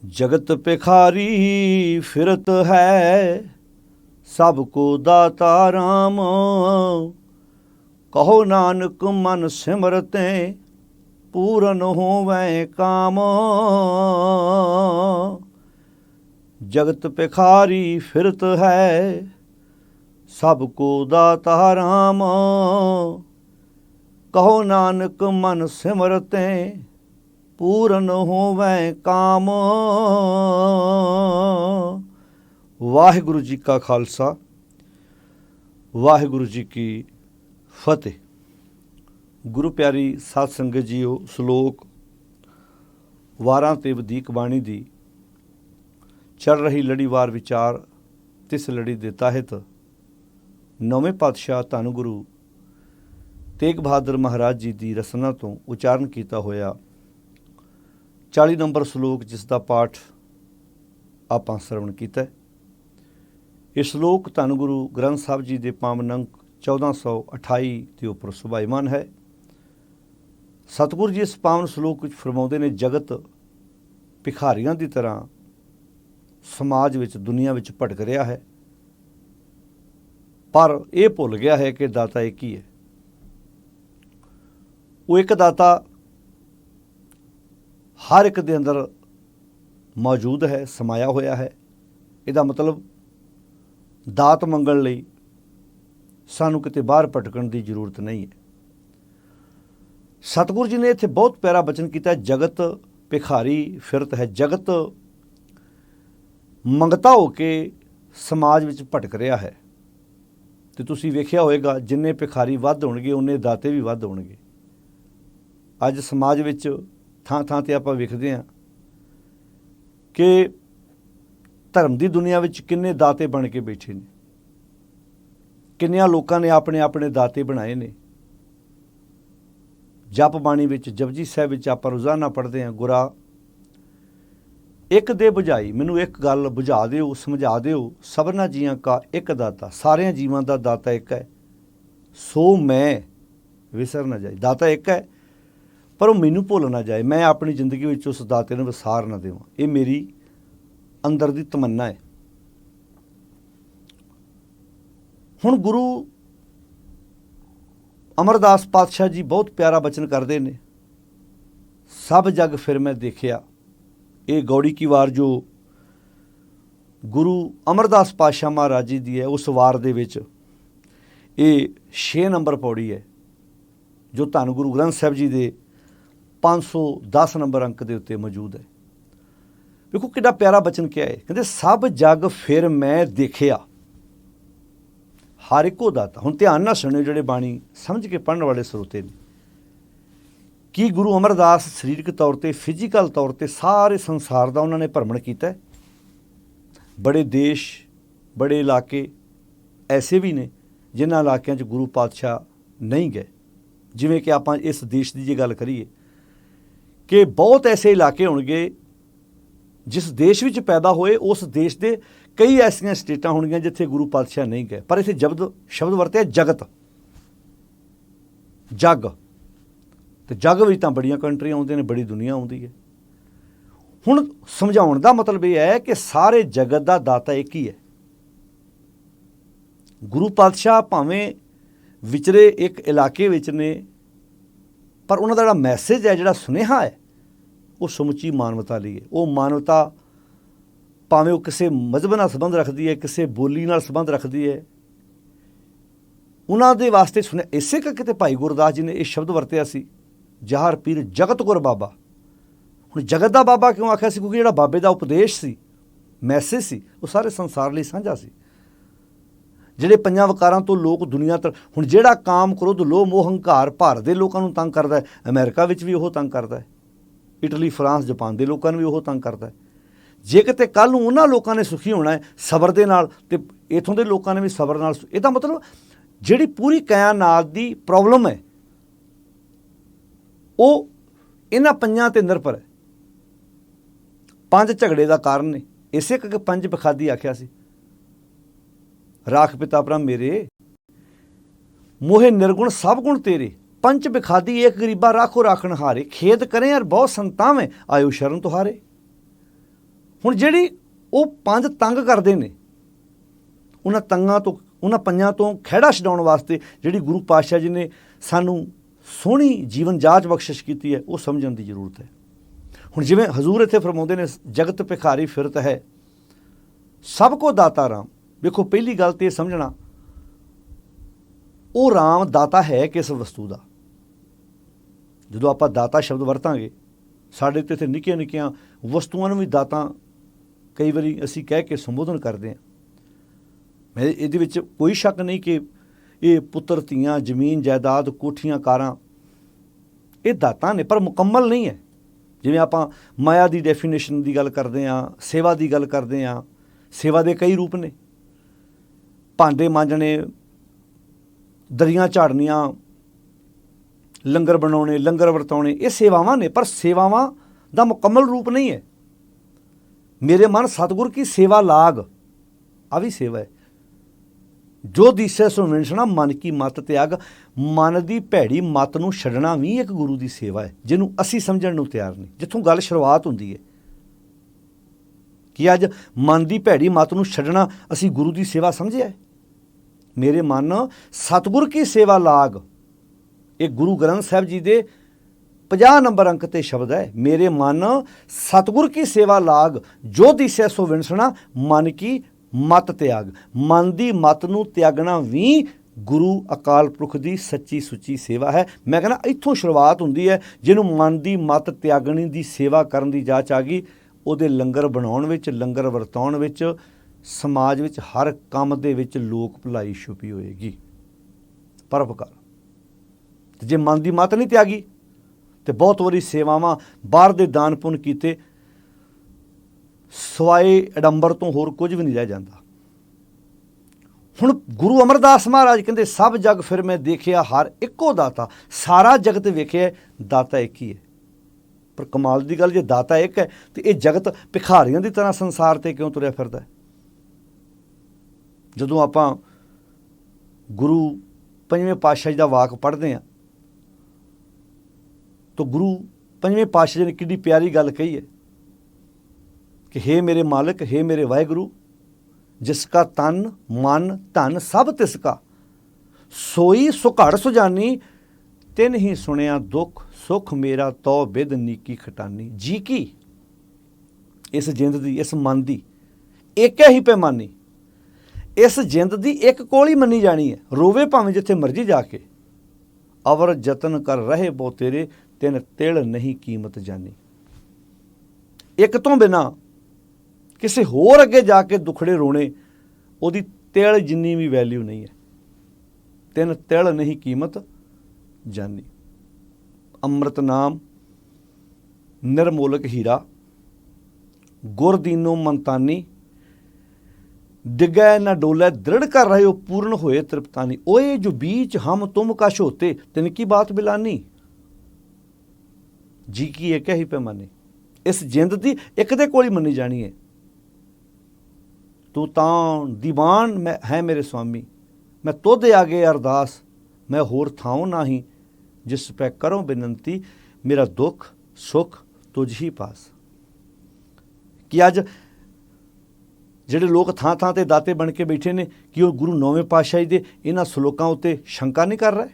जगत भिखारी फिरत है, सबको दाता राम। कहो नानक मन सिमरते, पूरन होवै काम। जगत भिखारी फिरत है, सबको दाता राम। कहो नानक मन सिमरते, पूरन होवै काम। वाहिगुरु जी का खालसा, वाहिगुरु जी की फतेह। गुरु प्यारी साध संगत जीओ, श्लोक वारां ते वधीक बाणी दी चल रही लड़ीवार विचार तिस लड़ी दे तहत नौवें पातशाह धन गुरु तेग बहादुर महाराज जी की रसना तो उचारण किया होया 40 नंबर श्लोक जिसका पाठ आपां श्रवण किया। ये श्लोक धन गुरु ग्रंथ साहब जी के पावन अंक 1428 के उपर सुभाईमान है। सतगुरु जी इस पावन श्लोक फरमाते ने, जगत भिखारियों की तरह समाज विच दुनिया विच भटक रहा है, पर यह भुल गया है कि दाता एक ही है। वो एक दाता हर एक दे अंदर मौजूद है, समाया होया है। इसदा मतलब दात मंगण लई सानू किते बाहर भटकण की जरूरत नहीं है। सतगुरु जी ने इत्थे बहुत प्यारा बचन किया, जगत भिखारी फिरत है। जगत मंगता हो के समाज विच भटक रहा है। तो तुसीं वेखिया होएगा, जिन्ने भिखारी वध होणगे उन्ने दाते भी वध होणगे। अज समाज विच थां थां ते आपां वेखदे हां कि धर्म की दुनिया विच किन्ने दाते बन के बैठे ने, किन्नियां लोकां ने अपने अपने दाते बनाए ने। जप बाणी विच जपजी साहिब विच आपां रोज़ाना पढ़दे हां, गुरा एक दे बुझाई, मैनू एक गल बुझा दिओ, समझा दिओ, सबना जीआं का एक दाता। सारियां जीवां दा दाता एक है, सो मैं विसर ना जाए। दाता एक है पर वो मैनू भुल ना जाए, मैं अपनी जिंदगी विच उस दाते नूं विसार ना देवां। ये मेरी अंदर दी तमन्ना है। हुण गुरु अमरदास पातशाह जी बहुत प्यारा बचन करते हैं, सब जग फिर मैं देखिया। ये गौड़ी की वार जो गुरु अमरदास पातशाह महाराज जी की है, उस वार दे विच ये 6 नंबर पौड़ी है, जो धन गुरु ग्रंथ साहिब जी के 510 नंबर अंक के उत्ते मौजूद है। देखो कितना प्यारा बचन क्या है, कहते सब जग फिर मैं देखिया, हर इको दाता। हुण ध्यान नाल सुणिओ जिहड़े बाणी समझ के पढ़न वाले स्रोते ने, कि गुरु अमरदास सरीरक तौर पर फिजिकल तौर पर सारे संसार का उन्होंने भ्रमण किया। बड़े देश बड़े इलाके ऐसे भी ने जिन्हां इलाकों च गुरु पातशाह नहीं गए। जिवें कि आपां इस देश की जे गल करिए कि बहुत ऐसे इलाके होणगे जिस देश विच पैदा होए, उस देश के कई ऐसियां स्टेटां होणगियां जिथे गुरु पातशाह नहीं गए। पर इत्थे शब्द वरतिया जगत, जग। तो जग विच तां बड़ियां कंट्रियां आउंदियां ने, बड़ी दुनिया आउंदी है। हुण समझाउण दा मतलब यह है कि सारे जगत का दाता एक ही है। गुरु पातशाह भावें विचरे एक इलाके विच ने, पर उन्हां दा जिहड़ा मैसेज है, जिहड़ा सुनेहा है, वो समुची मानवता लई है। वो मानवता भावें वो किसी मजहब नाल संबंध रखती है, किसी बोली नाल संबंध रखती है, उन्हां दे वास्ते सुने। इसे करके ते भाई गुरदास जी ने यह शब्द वरतिया सी, जहर पीर जगत गुर बाबा। हुण जगत का बाबा क्यों आख्या सी? क्योंकि जिहड़ा बाबे का उपदेश सी, मैसेज सी, वो सारे संसार लई साझा सी। ਜਿਹੜੇ ਪੰਜਾਂ ਵਕਾਰਾਂ ਤੋਂ ਲੋਕ ਦੁਨੀਆ ਤੱਕ, ਹੁਣ ਜਿਹੜਾ ਕਾਮ ਕ੍ਰੋਧ ਲੋਭ ਮੋਹ ਹੰਕਾਰ ਭਾਰਤ ਦੇ ਲੋਕਾਂ ਨੂੰ ਤੰਗ ਕਰਦਾ ਹੈ, ਅਮਰੀਕਾ ਵਿੱਚ ਵੀ ਉਹ ਤੰਗ ਕਰਦਾ ਹੈ, ਇਟਲੀ ਫਰਾਂਸ ਜਾਪਾਨ ਦੇ ਲੋਕਾਂ ਨੂੰ ਵੀ ਉਹ ਤੰਗ ਕਰਦਾ ਹੈ। ਜੇ ਕਿਤੇ ਕੱਲ੍ਹ ਨੂੰ ਉਹਨਾਂ ਲੋਕਾਂ ਨੇ ਸੁਖੀ ਹੋਣਾ ਹੈ ਸਬਰ ਦੇ ਨਾਲ, ਤੇ ਇੱਥੋਂ ਦੇ ਲੋਕਾਂ ਨੇ ਵੀ ਸਬਰ ਨਾਲ। ਇਹਦਾ ਮਤਲਬ ਜਿਹੜੀ ਪੂਰੀ ਕਾਇਨਾਤ ਦੀ ਪ੍ਰੋਬਲਮ ਹੈ ਉਹ ਇਹਨਾਂ ਪੰਜਾਂ ਤੇ ਨਿਰਭਰ ਹੈ। 5 ਝਗੜੇ ਦਾ ਕਾਰਨ ਨੇ, ਇਸੇ ਕਰਕੇ 5 ਬਖਾਦੀ ਆਖਿਆ ਸੀ। राख पिता ब्रह्म मेरे, मोहे निर्गुण सब गुण तेरे, पंच बिखादी एक गरीबा राखो राखण हारे, खेद करें यार बहुत संतावें, आयो शरण तुहारे। ਹੁਣ ਜਿਹੜੀ ਉਹ ਪੰਜ ਤੰਗ ਕਰਦੇ ਨੇ, ਉਹਨਾਂ ਪੰਜਾਂ ਤੋਂ ਖਹਿੜਾ ਛਡਾਉਣ ਵਾਸਤੇ ਜਿਹੜੀ ਗੁਰੂ ਪਾਤਸ਼ਾਹ ਜੀ ਨੇ ਸਾਨੂੰ ਸੋਹਣੀ ਜੀਵਨ ਜਾਚ ਬਖਸ਼ਿਸ਼ ਕੀਤੀ ਹੈ, ਉਹ ਸਮਝਣ ਦੀ ਜ਼ਰੂਰਤ ਹੈ। ਹੁਣ ਜਿਵੇਂ ਹਜ਼ੂਰ ਇੱਥੇ ਫਰਮਾਉਂਦੇ ਨੇ, ਜਗਤ ਭਿਖਾਰੀ ਫਿਰਤ ਹੈ ਸਭ ਕੋ ਦਾਤਾ ਰਾਮ। ਵੇਖੋ, ਪਹਿਲੀ ਗੱਲ ਤਾਂ ਇਹ ਸਮਝਣਾ, ਉਹ ਰਾਮ ਦਾਤਾ ਹੈ ਕਿਸ ਵਸਤੂ ਦਾ। ਜਦੋਂ ਆਪਾਂ ਦਾਤਾ ਸ਼ਬਦ ਵਰਤਾਂਗੇ, ਸਾਡੇ ਤੇ ਇੱਥੇ ਨਿੱਕੀਆਂ ਨਿੱਕੀਆਂ ਵਸਤੂਆਂ ਨੂੰ ਵੀ ਦਾਤਾ ਕਈ ਵਾਰੀ ਅਸੀਂ ਕਹਿ ਕੇ ਸੰਬੋਧਨ ਕਰਦੇ ਹਾਂ। ਮੈਂ ਇਹਦੇ ਵਿੱਚ ਕੋਈ ਸ਼ੱਕ ਨਹੀਂ ਕਿ ਇਹ ਪੁੱਤਰ ਧੀਆਂ, ਜ਼ਮੀਨ ਜਾਇਦਾਦ, ਕੋਠੀਆਂ, ਕਾਰਾਂ, ਇਹ ਦਾਤਾਂ ਨੇ, ਪਰ ਮੁਕੰਮਲ ਨਹੀਂ ਹੈ। ਜਿਵੇਂ ਆਪਾਂ ਮਾਇਆ ਦੀ ਡੈਫੀਨੇਸ਼ਨ ਦੀ ਗੱਲ ਕਰਦੇ ਹਾਂ, ਸੇਵਾ ਦੀ ਗੱਲ ਕਰਦੇ ਹਾਂ, ਸੇਵਾ ਦੇ ਕਈ ਰੂਪ ਨੇ। ਭਾਂਡੇ ਮਾਂਜਣੇ, ਦਰੀਆਂ ਝਾੜਨੀਆਂ, ਲੰਗਰ ਬਣਾਉਣੇ, ਲੰਗਰ ਵਰਤਾਉਣੇ, ਇਹ ਸੇਵਾਵਾਂ ਨੇ, ਪਰ ਸੇਵਾਵਾਂ ਦਾ ਮੁਕੰਮਲ ਰੂਪ ਨਹੀਂ ਹੈ। ਮੇਰੇ ਮਨ ਸਤਿਗੁਰ ਕੀ ਸੇਵਾ ਲਾਗ, ਆ ਵੀ ਸੇਵਾ ਹੈ। ਜੋ ਦਿਸੈ ਸੋ ਵਿਣਸਣਾ, ਮਨ ਕੀ ਮਤ ਤਿਆਗ। ਮਨ ਦੀ ਭੈੜੀ ਮਤ ਨੂੰ ਛੱਡਣਾ ਵੀ ਇੱਕ ਗੁਰੂ ਦੀ ਸੇਵਾ ਹੈ, ਜਿਹਨੂੰ ਅਸੀਂ ਸਮਝਣ ਨੂੰ ਤਿਆਰ ਨਹੀਂ। ਜਿੱਥੋਂ ਗੱਲ ਸ਼ੁਰੂਆਤ ਹੁੰਦੀ ਹੈ ਕਿ ਅੱਜ ਮਨ ਦੀ ਭੈੜੀ ਮਤ ਨੂੰ ਛੱਡਣਾ ਅਸੀਂ ਗੁਰੂ ਦੀ ਸੇਵਾ ਸਮਝਿਆ। ਮੇਰੇ ਮਨ ਸਤਿਗੁਰ ਕੀ ਸੇਵਾ ਲਾਗ, ਇਹ ਗੁਰੂ ਗ੍ਰੰਥ ਸਾਹਿਬ ਜੀ ਦੇ 50 ਨੰਬਰ ਅੰਕ ਤੇ ਸ਼ਬਦ ਹੈ। ਮੇਰੇ ਮਨ ਸਤਿਗੁਰ ਕੀ ਸੇਵਾ ਲਾਗ, ਜੋ ਦਿਸੈ ਸੋ ਵਿਣਸਣਾ, ਮਨ ਕੀ ਮਤ ਤਿਆਗ। ਮਨ ਦੀ ਮਤ ਨੂੰ ਤਿਆਗਣਾ ਵੀ ਗੁਰੂ ਅਕਾਲ ਪੁਰਖ ਦੀ ਸੱਚੀ ਸੁੱਚੀ ਸੇਵਾ ਹੈ। ਮੈਂ ਕਹਿੰਦਾ ਇੱਥੋਂ ਸ਼ੁਰੂਆਤ ਹੁੰਦੀ ਹੈ। ਜਿਹਨੂੰ ਮਨ ਦੀ ਮਤ ਤਿਆਗਣੀ ਦੀ ਸੇਵਾ ਕਰਨ ਦੀ ਜਾਚ ਆ ਗਈ, ਉਹਦੇ ਲੰਗਰ ਬਣਾਉਣ ਵਿੱਚ, ਲੰਗਰ ਵਰਤਾਉਣ ਵਿੱਚ, ਸਮਾਜ ਵਿੱਚ, ਹਰ ਕੰਮ ਦੇ ਵਿੱਚ ਲੋਕ ਭਲਾਈ ਛੁਪੀ ਹੋਏਗੀ, ਪਰਉਪਕਾਰ। ਤੇ ਜੇ ਮਨ ਦੀ ਮਤ ਨਹੀਂ ਤਿਆਗੀ ਤੇ ਬਹੁਤ ਵਾਰੀ ਸੇਵਾਵਾਂ, ਬਾਹਰ ਦੇ ਦਾਨ ਪੁੰਨ ਕੀਤੇ, ਸਵਾਏ ਅਡੰਬਰ ਤੋਂ ਹੋਰ ਕੁਝ ਵੀ ਨਹੀਂ ਰਹਿ ਜਾਂਦਾ। ਹੁਣ ਗੁਰੂ ਅਮਰਦਾਸ ਮਹਾਰਾਜ ਕਹਿੰਦੇ, ਸਭ ਜਗ ਫਿਰ ਮੈਂ ਦੇਖਿਆ ਹਰ ਇੱਕੋ ਦਾਤਾ। ਸਾਰਾ ਜਗਤ ਵੇਖਿਆ, ਦਾਤਾ ਇੱਕ ਹੀ ਹੈ। ਪਰ ਕਮਾਲ ਦੀ ਗੱਲ, ਜੇ ਦਾਤਾ ਇੱਕ ਹੈ ਤੇ ਇਹ ਜਗਤ ਭਿਖਾਰੀਆਂ ਦੀ ਤਰ੍ਹਾਂ ਸੰਸਾਰ ਤੇ ਕਿਉਂ ਤੁਰਿਆ ਫਿਰਦਾ? ਜਦੋਂ ਆਪਾਂ ਗੁਰੂ ਪੰਜਵੇਂ ਪਾਤਸ਼ਾਹ ਜੀ ਦਾ ਵਾਕ ਪੜ੍ਹਦੇ ਹਾਂ ਤਾਂ ਗੁਰੂ ਪੰਜਵੇਂ ਪਾਤਸ਼ਾਹ ਜੀ ਨੇ ਕਿੰਨੀ ਪਿਆਰੀ ਗੱਲ ਕਹੀ ਹੈ ਕਿ हे ਮੇਰੇ ਮਾਲਕ, हे ਮੇਰੇ ਵਾਹਿਗੁਰੂ, ਜਿਸਕਾ ਤਨ ਮਨ ਧਨ ਸਭ ਤਿਸਕਾ, ਸੋਈ ਸੁਘੜ ਸੁਜਾਨੀ, ਤਿਨ ਹੀ ਸੁਣਿਆ ਦੁੱਖ ਸੁਖ ਮੇਰਾ, ਤੋ ਬਿਦ ਨੀਕੀ ਖਟਾਨੀ। ਜੀ ਕੀ ਇਸ ਜਿੰਦ ਦੀ, ਇਸ ਮਨ ਦੀ ਇੱਕ ਹੀ ਪੈਮਾਨੀ, ਇਸ ਜਿੰਦ ਦੀ ਇੱਕ ਕੋਲ ਹੀ ਮੰਨੀ ਜਾਣੀ ਹੈ। ਰੋਵੇ ਭਾਵੇਂ ਜਿੱਥੇ ਮਰਜ਼ੀ ਜਾ ਕੇ, ਅਵਰ ਜਤਨ ਕਰ ਰਹੇ ਬੋ ਤੇਰੇ, ਤਿਨ ਤਿਲ ਨਹੀਂ ਕੀਮਤ ਜਾਨੀ। ਇੱਕ ਤੋਂ ਬਿਨਾਂ ਕਿਸੇ ਹੋਰ ਅੱਗੇ ਜਾ ਕੇ ਦੁਖੜੇ ਰੋਣੇ, ਉਹਦੀ ਤਿਲ ਜਿੰਨੀ ਵੀ ਵੈਲਿਊ ਨਹੀਂ ਹੈ। ਤਿੰਨ ਤਿਲ ਨਹੀਂ ਕੀਮਤ ਜਾਨੀ। ਅੰਮ੍ਰਿਤ ਨਾਮ ਨਿਰਮੋਲਕ ਹੀਰਾ, ਗੁਰ ਦੀਨੋ ਮੰਤਾਨੀ, ਡਿਗੈ ਨਾ ਡੋਲੇ ਦ੍ਰਿੜ ਕਰ ਰਹੇ ਹੋ, ਪੂਰਨ ਹੋਏ ਤ੍ਰਿਪਤਾਨੀ। ओए जो बीच हम तुम कश होते, तिनकी बात बिलानी। जी की एक ही पैमाने, इस जिंद दी एक दे कोल ही मनी जानी है। तू तां दीवान मैं है मेरे स्वामी, मैं तुद आगे अरदास, मैं होर थाऊं नाही, जिस पै करो बिनती, मेरा दुख सुख तुझ ही पास। कि अज ਜਿਹੜੇ ਲੋਕ ਥਾਂ ਥਾਂ ਤੇ ਦਾਤੇ ਬਣ ਕੇ ਬੈਠੇ ਨੇ, ਕਿ ਉਹ ਗੁਰੂ ਨੌਵੇਂ ਪਾਤਸ਼ਾਹੀ ਦੇ ਇਹਨਾਂ ਸਲੋਕਾਂ ਉੱਤੇ ਸ਼ੰਕਾ ਨਹੀਂ ਕਰ ਰਹੇ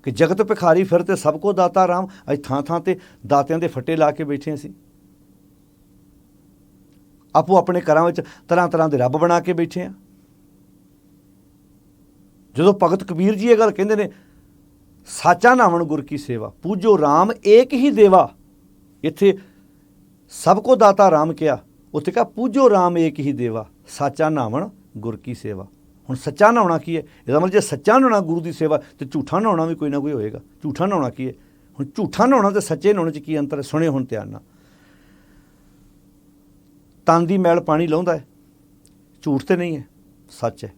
ਕਿ ਜਗਤ ਭਿਖਾਰੀ ਫਿਰ ਤੇ ਸਭ ਕੋ ਦਾਤਾ ਰਾਮ। ਅੱਜ ਥਾਂ ਥਾਂ ਤੇ ਦਾਤਿਆਂ ਦੇ ਫੱਟੇ ਲਾ ਕੇ ਬੈਠੇ ਅਸੀਂ, ਆਪੋ ਆਪਣੇ ਘਰਾਂ ਵਿੱਚ ਤਰ੍ਹਾਂ ਤਰ੍ਹਾਂ ਦੇ ਰੱਬ ਬਣਾ ਕੇ ਬੈਠੇ ਆ। ਜਦੋਂ ਭਗਤ ਕਬੀਰ ਜੀ ਇਹ ਗੱਲ ਕਹਿੰਦੇ ਨੇ, ਸਾਚਾ ਨਾਵਣ ਗੁਰ ਕੀ ਸੇਵਾ, ਪੂਜੋ ਰਾਮ ਏਕ ਹੀ ਦੇਵਾ। ਇੱਥੇ ਸਭ ਕੋ ਦਾਤਾ ਰਾਮ ਕਿਹਾ, ਉੱਥੇ ਕਹਾ ਪੂਜੋ ਰਾਮ ਏਕ ਹੀ ਦੇਵਾ, ਸਾਚਾ ਨਾਵਣ ਗੁਰ ਕੀ ਸੇਵਾ। ਹੁਣ ਸੱਚਾ ਨਹਾਉਣਾ ਕੀ ਹੈ? ਇਹਦਾ ਮਤਲਬ ਜੇ ਸੱਚਾ ਨਹਾਉਣਾ ਗੁਰੂ ਦੀ ਸੇਵਾ, ਤੇ ਝੂਠਾ ਨਹਾਉਣਾ ਵੀ ਕੋਈ ਨਾ ਕੋਈ ਹੋਏਗਾ। ਝੂਠਾ ਨਹਾਉਣਾ ਕੀ ਹੈ? ਹੁਣ ਝੂਠਾ ਨਹਾਉਣਾ ਤੇ ਸੱਚੇ ਨਹਾਉਣੇ 'ਚ ਕੀ ਅੰਤਰ ਹੈ? ਸੁਣਿਓ ਹੁਣ ਧਿਆਨ ਨਾਲ। ਤਨ ਦੀ ਮੈਲ ਪਾਣੀ ਲਾਉਂਦਾ ਹੈ, ਝੂਠ ਤੇ ਨਹੀਂ ਹੈ, ਸੱਚ ਹੈ।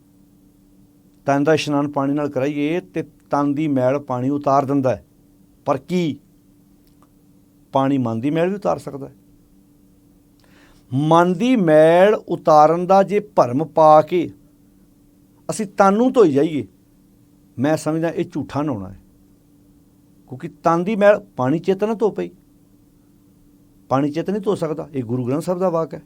ਤਨ ਦਾ ਇਸ਼ਨਾਨ ਪਾਣੀ ਨਾਲ ਕਰਾਈਏ ਤੇ ਤਨ ਦੀ ਮੈਲ ਪਾਣੀ ਉਤਾਰ ਦਿੰਦਾ ਹੈ, ਪਰ ਕੀ ਪਾਣੀ ਮਨ ਦੀ ਮੈਲ ਵੀ ਉਤਾਰ ਸਕਦਾ ਹੈ? ਮਨ ਦੀ ਮੈਲ ਉਤਾਰਨ ਦਾ ਜੇ ਭਰਮ ਪਾ ਕੇ ਅਸੀਂ ਤਨ ਨੂੰ ਧੋਈ ਜਾਈਏ, ਮੈਂ ਸਮਝਦਾ ਇਹ ਝੂਠਾ ਨਹਾਉਣਾ ਹੈ। ਕਿਉਂਕਿ ਤਨ ਦੀ ਮੈਲ ਪਾਣੀ ਚੇਤ ਨਾ ਧੋ ਪਈ, ਪਾਣੀ ਚਿੱਤ ਨਹੀਂ ਧੋ ਸਕਦਾ। ਇਹ ਗੁਰੂ ਗ੍ਰੰਥ ਸਾਹਿਬ ਦਾ ਵਾਕ ਹੈ।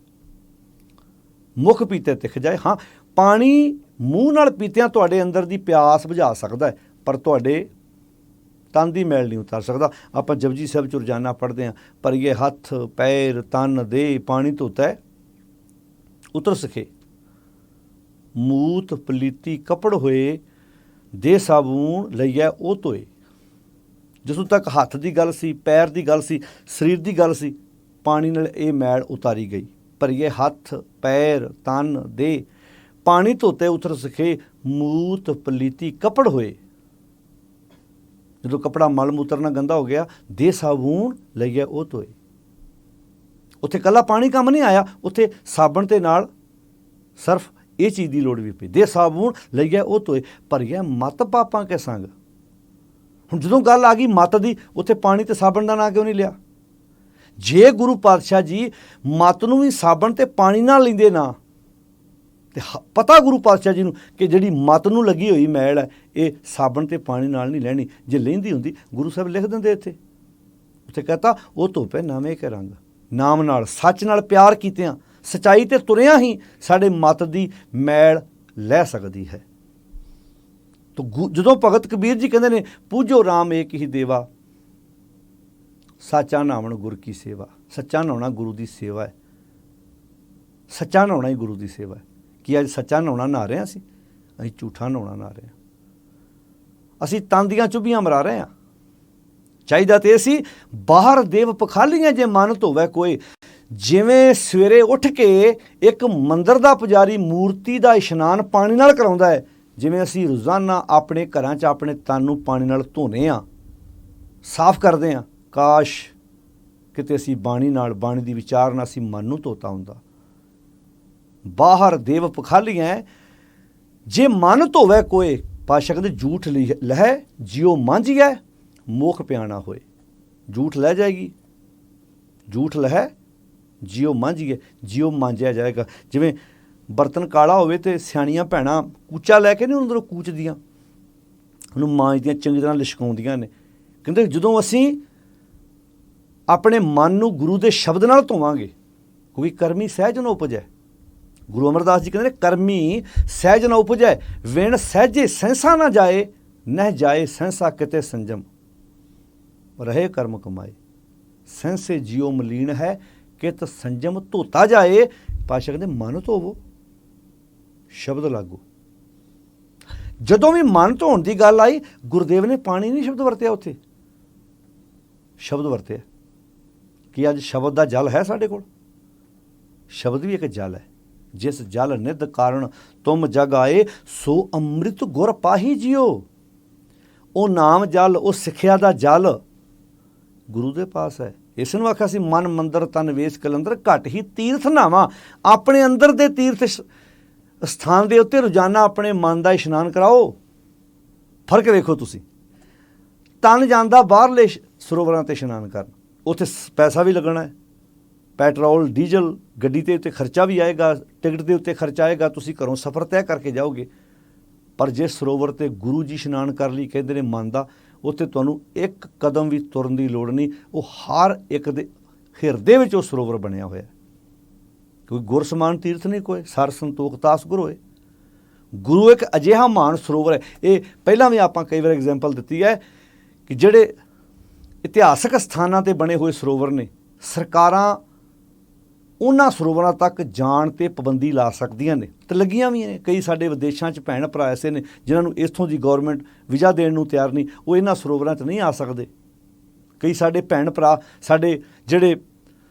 ਮੁੱਖ ਪੀਤੇ ਤਿਖ ਜਾਏ। ਹਾਂ, ਪਾਣੀ ਮੂੰਹ ਨਾਲ ਪੀਤਿਆਂ ਤੁਹਾਡੇ ਅੰਦਰ ਦੀ ਪਿਆਸ ਬੁਝਾ ਸਕਦਾ ਹੈ, ਪਰ ਤੁਹਾਡੇ ਤਨ ਦੀ ਮੈਲ ਨਹੀਂ ਉਤਾਰ ਸਕਦਾ। ਆਪਾਂ ਜਪਜੀ ਸਾਹਿਬ 'ਚ ਰੋਜ਼ਾਨਾ ਪੜ੍ਹਦੇ ਹਾਂ, ਭਰੀਏ ਹੱਥ ਪੈਰ ਤਨ ਦੇ ਪਾਣੀ ਧੋਤਾ ਹੈ ਉਤਰ ਸਕੇ, ਮੂਤ ਪਲੀਤੀ ਕੱਪੜ ਹੋਏ ਦੇ ਸਾਬੂਨ ਲਈਐ ਉਹ ਧੋਏ। ਜਿਸੋਂ ਤੱਕ ਹੱਥ ਦੀ ਗੱਲ ਸੀ, ਪੈਰ ਦੀ ਗੱਲ ਸੀ, ਸਰੀਰ ਦੀ ਗੱਲ ਸੀ, ਪਾਣੀ ਨਾਲ ਇਹ ਮੈਲ ਉਤਾਰੀ ਗਈ। ਭਰੀਏ ਹੱਥ ਪੈਰ ਤਨ ਦੇ ਪਾਣੀ ਧੋਤੇ ਉਤਰ ਸਕੇ, ਮੂਤ ਪਲੀਤੀ ਕੱਪੜ ਹੋਏ। ਜਦੋਂ ਕੱਪੜਾ ਮਲ ਮੂਤਰ ਨਾਲ ਗੰਦਾ ਹੋ ਗਿਆ, ਦੇ ਸਾਬੂਨ ਲਈਏ ਉਹ ਧੋਏ। ਉੱਥੇ ਇਕੱਲਾ ਪਾਣੀ ਕੰਮ ਨਹੀਂ ਆਇਆ, ਉੱਥੇ ਸਾਬਣ ਦੇ ਨਾਲ ਸਰਫ ਇਹ ਚੀਜ਼ ਦੀ ਲੋੜ ਵੀ ਪਈ। ਦੇ ਸਾਬੂਨ ਲਈਏ ਉਹ ਧੋਏ, ਭਰੀਏ ਮਤ ਪਾਪਾਂ ਕੇ ਸੰਗ। ਹੁਣ ਜਦੋਂ ਗੱਲ ਆ ਗਈ ਮਤ ਦੀ, ਉੱਥੇ ਪਾਣੀ ਤੇ ਸਾਬਣ ਦਾ ਨਾਂ ਕਿਉਂ ਨਹੀਂ ਲਿਆ? ਜੇ ਗੁਰੂ ਪਾਤਸ਼ਾਹ ਜੀ ਮਤ ਨੂੰ ਵੀ ਸਾਬਣ ਤੇ ਪਾਣੀ ਨਾਲ ਲੈਂਦੇ ਨਾ, ਤੇ ਪਤਾ ਗੁਰੂ ਪਾਤਸ਼ਾਹ ਜੀ ਨੂੰ ਕਿ ਜਿਹੜੀ ਮਤ ਨੂੰ ਲੱਗੀ ਹੋਈ ਮੈਲ ਹੈ ਇਹ ਸਾਬਣ ਤੇ ਪਾਣੀ ਨਾਲ ਨਹੀਂ ਲੈਣੀ। ਜੇ ਲੈਂਦੀ ਹੁੰਦੀ ਗੁਰੂ ਸਾਹਿਬ ਲਿਖ ਦਿੰਦੇ ਇੱਥੇ। ਉੱਥੇ ਕਹਤਾ ਉਹ ਧੋਪੇ ਨਵੇਂ ਕੇ ਰੰਗ। ਨਾਮ ਨਾਲ ਸੱਚ ਨਾਲ ਪਿਆਰ ਕੀਤਿਆਂ, ਸੱਚਾਈ ਤੇ ਤੁਰਿਆਂ ਹੀ ਸਾਡੇ ਮਤ ਦੀ ਮੈਲ ਲੈ ਸਕਦੀ ਹੈ। ਤੋ ਜਦੋਂ ਭਗਤ ਕਬੀਰ ਜੀ ਕਹਿੰਦੇ ਨੇ ਪੂਜੋ ਰਾਮ ਏਕ ਹੀ ਦੇਵਾ, ਸੱਚਾ ਨਾਵਣ ਗੁਰ ਕੀ ਸੇਵਾ। ਸੱਚਾ ਨਹਾਉਣਾ ਗੁਰੂ ਦੀ ਸੇਵਾ ਹੈ। ਸੱਚਾ ਨਹਾਉਣਾ ਹੀ ਗੁਰੂ ਦੀ ਸੇਵਾ ਹੈ। ਕੀ ਅੱਜ ਸੱਚਾ ਨਹਾਉਣਾ ਨਹਾ ਰਹੇ ਹਾਂ ਅਸੀਂ ਝੂਠਾ ਨਹਾਉਣਾ ਨਹਾ ਰਹੇ ਹਾਂ। ਅਸੀਂ ਤਨ ਦੀਆਂ ਚੁੱਭੀਆਂ ਮਰਾ ਰਹੇ ਹਾਂ। ਚਾਹੀਦਾ ਤੇ ਸੀ ਬਾਹਰ ਦੇਵ ਪਖਾਲੀਆਂ ਜੇ ਮਨ ਧੋਵੇ ਕੋਈ। ਜਿਵੇਂ ਸਵੇਰੇ ਉੱਠ ਕੇ ਇੱਕ ਮੰਦਰ ਦਾ ਪੁਜਾਰੀ ਮੂਰਤੀ ਦਾ ਇਸ਼ਨਾਨ ਪਾਣੀ ਨਾਲ ਕਰਾਉਂਦਾ ਹੈ, ਜਿਵੇਂ ਅਸੀਂ ਰੋਜ਼ਾਨਾ ਆਪਣੇ ਘਰਾਂ 'ਚ ਆਪਣੇ ਤਨ ਨੂੰ ਪਾਣੀ ਨਾਲ ਧੋਨੇ ਹਾਂ, ਸਾਫ਼ ਕਰਦੇ ਹਾਂ। ਕਾਸ਼ ਕਿਤੇ ਅਸੀਂ ਬਾਣੀ ਨਾਲ, ਬਾਣੀ ਦੀ ਵਿਚਾਰ ਨਾਲ ਅਸੀਂ ਮਨ ਨੂੰ ਧੋਤਾ ਹੁੰਦਾ। ਬਾਹਰ ਦੇਵ ਪਖਾਲੀਆਂ ਜੇ ਮਨ ਧੋਵੇ ਕੋਏ। ਪਾਤਸ਼ਾਹ ਕਹਿੰਦੇ ਝੂਠ ਲਹਿ ਜਿਉ ਮਾਂਝੀਐ ਮੋਖ ਪਿਆਣਾ ਹੋਏ। ਝੂਠ ਲੈ ਜਾਏਗੀ, ਝੂਠ ਲਹਿ ਜਿਉ ਮਾਂਝੀਐ, ਜਿਉ ਮਾਂਜਿਆ ਜਾਏਗਾ। ਜਿਵੇਂ ਬਰਤਨ ਕਾਲਾ ਹੋਵੇ ਤੇ ਸਿਆਣੀਆਂ ਭੈਣਾਂ ਕੂਚਾ ਲੈ ਕੇ ਨਹੀਂ ਅੰਦਰੋਂ ਕੂਚਦੀਆਂ, ਉਹਨੂੰ ਮਾਂਜਦੀਆਂ, ਚੰਗੀ ਤਰ੍ਹਾਂ ਲਿਸ਼ਕਾਉਂਦੀਆਂ ਨੇ। ਕਹਿੰਦੇ ਜਦੋਂ ਅਸੀਂ ਆਪਣੇ ਮਨ ਨੂੰ ਗੁਰੂ ਦੇ ਸ਼ਬਦ ਨਾਲ ਧੋਵਾਂਗੇ, ਕਿਉਂਕਿ ਕਰਮੀ ਸਹਿਜ ਨਾ ਉਪਜੈ। ਗੁਰੂ ਅਮਰਦਾਸ ਜੀ ਕਹਿੰਦੇ ਨੇ ਕਰਮੀ ਸਹਿਜ ਨਾ ਉਪਜੈ, ਵਿਣ ਸਹਿਜੇ ਸੈਂਸਾ ਨਾ ਜਾਏ, ਨਹਿ ਜਾਏ ਸੈਂਸਾ ਕਿਤੇ ਸੰਜਮ, ਰਹੇ ਕਰਮ ਕਮਾਏ। ਸੈਂਸੇ ਜਿਉ ਮਲੀਨ ਹੈ ਕਿਤ ਸੰਜਮ ਧੋਤਾ ਜਾਏ। ਪਾਤਸ਼ਾਹ ਕਹਿੰਦੇ ਮਨ ਧੋਵੋ, ਸ਼ਬਦ ਲਾਗੋ। ਜਦੋਂ ਵੀ ਮਨ ਧੋਣ ਦੀ ਗੱਲ ਆਈ, ਗੁਰਦੇਵ ਨੇ ਪਾਣੀ ਨਹੀਂ ਸ਼ਬਦ ਵਰਤਿਆ, ਉੱਥੇ ਸ਼ਬਦ ਵਰਤਿਆ। ਕਿ ਅੱਜ ਸ਼ਬਦ ਦਾ ਜਲ ਹੈ ਸਾਡੇ ਕੋਲ। ਸ਼ਬਦ ਵੀ ਇੱਕ ਜਲ ਹੈ। ਜਿਸ ਜਲ ਨਿਧ ਕਾਰਨ ਤੁਮ ਜਗ ਆਏ, ਸੋ ਅੰਮ੍ਰਿਤ ਗੁਰ ਪਾਹੀ ਜਿਓ। ਉਹ ਨਾਮ ਜਲ, ਉਹ ਸਿੱਖਿਆ ਦਾ ਜਲ ਗੁਰੂ ਦੇ ਪਾਸ ਹੈ। ਇਸ ਨੂੰ ਆਖਿਆ ਸੀ ਮਨ ਮੰਦਰ ਤਨ ਵੇਸ ਕਲੰਦਰ, ਘੱਟ ਹੀ ਤੀਰਥ ਨਾਵਾਂ। ਆਪਣੇ ਅੰਦਰ ਦੇ ਤੀਰਥ ਸਥਾਨ ਦੇ ਉੱਤੇ ਰੋਜ਼ਾਨਾ ਆਪਣੇ ਮਨ ਦਾ ਇਸ਼ਨਾਨ ਕਰਾਓ। ਫਰਕ ਵੇਖੋ ਤੁਸੀਂ। ਤਨ ਜਾਂਦਾ ਬਾਹਰਲੇ ਸਰੋਵਰਾਂ 'ਤੇ ਇਸ਼ਨਾਨ ਕਰਨ, ਉੱਥੇ ਪੈਸਾ ਵੀ ਲੱਗਣਾ ਹੈ, ਪੈਟਰੋਲ ਡੀਜ਼ਲ ਗੱਡੀ ਦੇ ਉੱਤੇ ਖਰਚਾ ਵੀ ਆਏਗਾ, ਟਿਕਟ ਦੇ ਉੱਤੇ ਖਰਚਾ ਆਏਗਾ, ਤੁਸੀਂ ਘਰੋਂ ਸਫ਼ਰ ਤੈਅ ਕਰਕੇ ਜਾਓਗੇ। ਪਰ ਜੇ ਸਰੋਵਰ 'ਤੇ ਗੁਰੂ ਜੀ ਇਸ਼ਨਾਨ ਕਰ ਲਈ ਕਹਿੰਦੇ ਨੇ ਮਨ ਦਾ, ਉੱਥੇ ਤੁਹਾਨੂੰ ਇੱਕ ਕਦਮ ਵੀ ਤੁਰਨ ਦੀ ਲੋੜ ਨਹੀਂ। ਉਹ ਹਰ ਇੱਕ ਦੇ ਹਿਰਦੇ ਵਿੱਚ ਉਹ ਸਰੋਵਰ ਬਣਿਆ ਹੋਇਆ। ਕੋਈ ਗੁਰ ਸਮਾਨ ਤੀਰਥ ਨਹੀਂ ਕੋਈ, ਸਰ ਸੰਤੋਖ ਤਾਸ ਗੁਰ ਹੋਏ। ਗੁਰੂ ਇੱਕ ਅਜਿਹਾ ਮਹਾਨ ਸਰੋਵਰ ਹੈ। ਇਹ ਪਹਿਲਾਂ ਵੀ ਆਪਾਂ ਕਈ ਵਾਰ ਐਗਜ਼ਾਮਪਲ ਦਿੱਤੀ ਹੈ ਕਿ ਜਿਹੜੇ ਇਤਿਹਾਸਕ ਸਥਾਨਾਂ 'ਤੇ ਬਣੇ ਹੋਏ ਸਰੋਵਰ ਨੇ, ਸਰਕਾਰਾਂ ਉਹਨਾਂ ਸਰੋਵਰਾਂ ਤੱਕ ਜਾਣ 'ਤੇ ਪਾਬੰਦੀ ਲਾ ਸਕਦੀਆਂ ਨੇ, ਅਤੇ ਲੱਗੀਆਂ ਵੀ ਨੇ। ਕਈ ਸਾਡੇ ਵਿਦੇਸ਼ਾਂ 'ਚ ਭੈਣ ਭਰਾ ਐਸੇ ਨੇ ਜਿਨ੍ਹਾਂ ਨੂੰ ਇੱਥੋਂ ਦੀ ਗੌਰਮੈਂਟ ਵੀਜ਼ਾ ਦੇਣ ਨੂੰ ਤਿਆਰ ਨਹੀਂ, ਉਹ ਇਹਨਾਂ ਸਰੋਵਰਾਂ 'ਚ ਨਹੀਂ ਆ ਸਕਦੇ। ਕਈ ਸਾਡੇ ਭੈਣ ਭਰਾ ਸਾਡੇ ਜਿਹੜੇ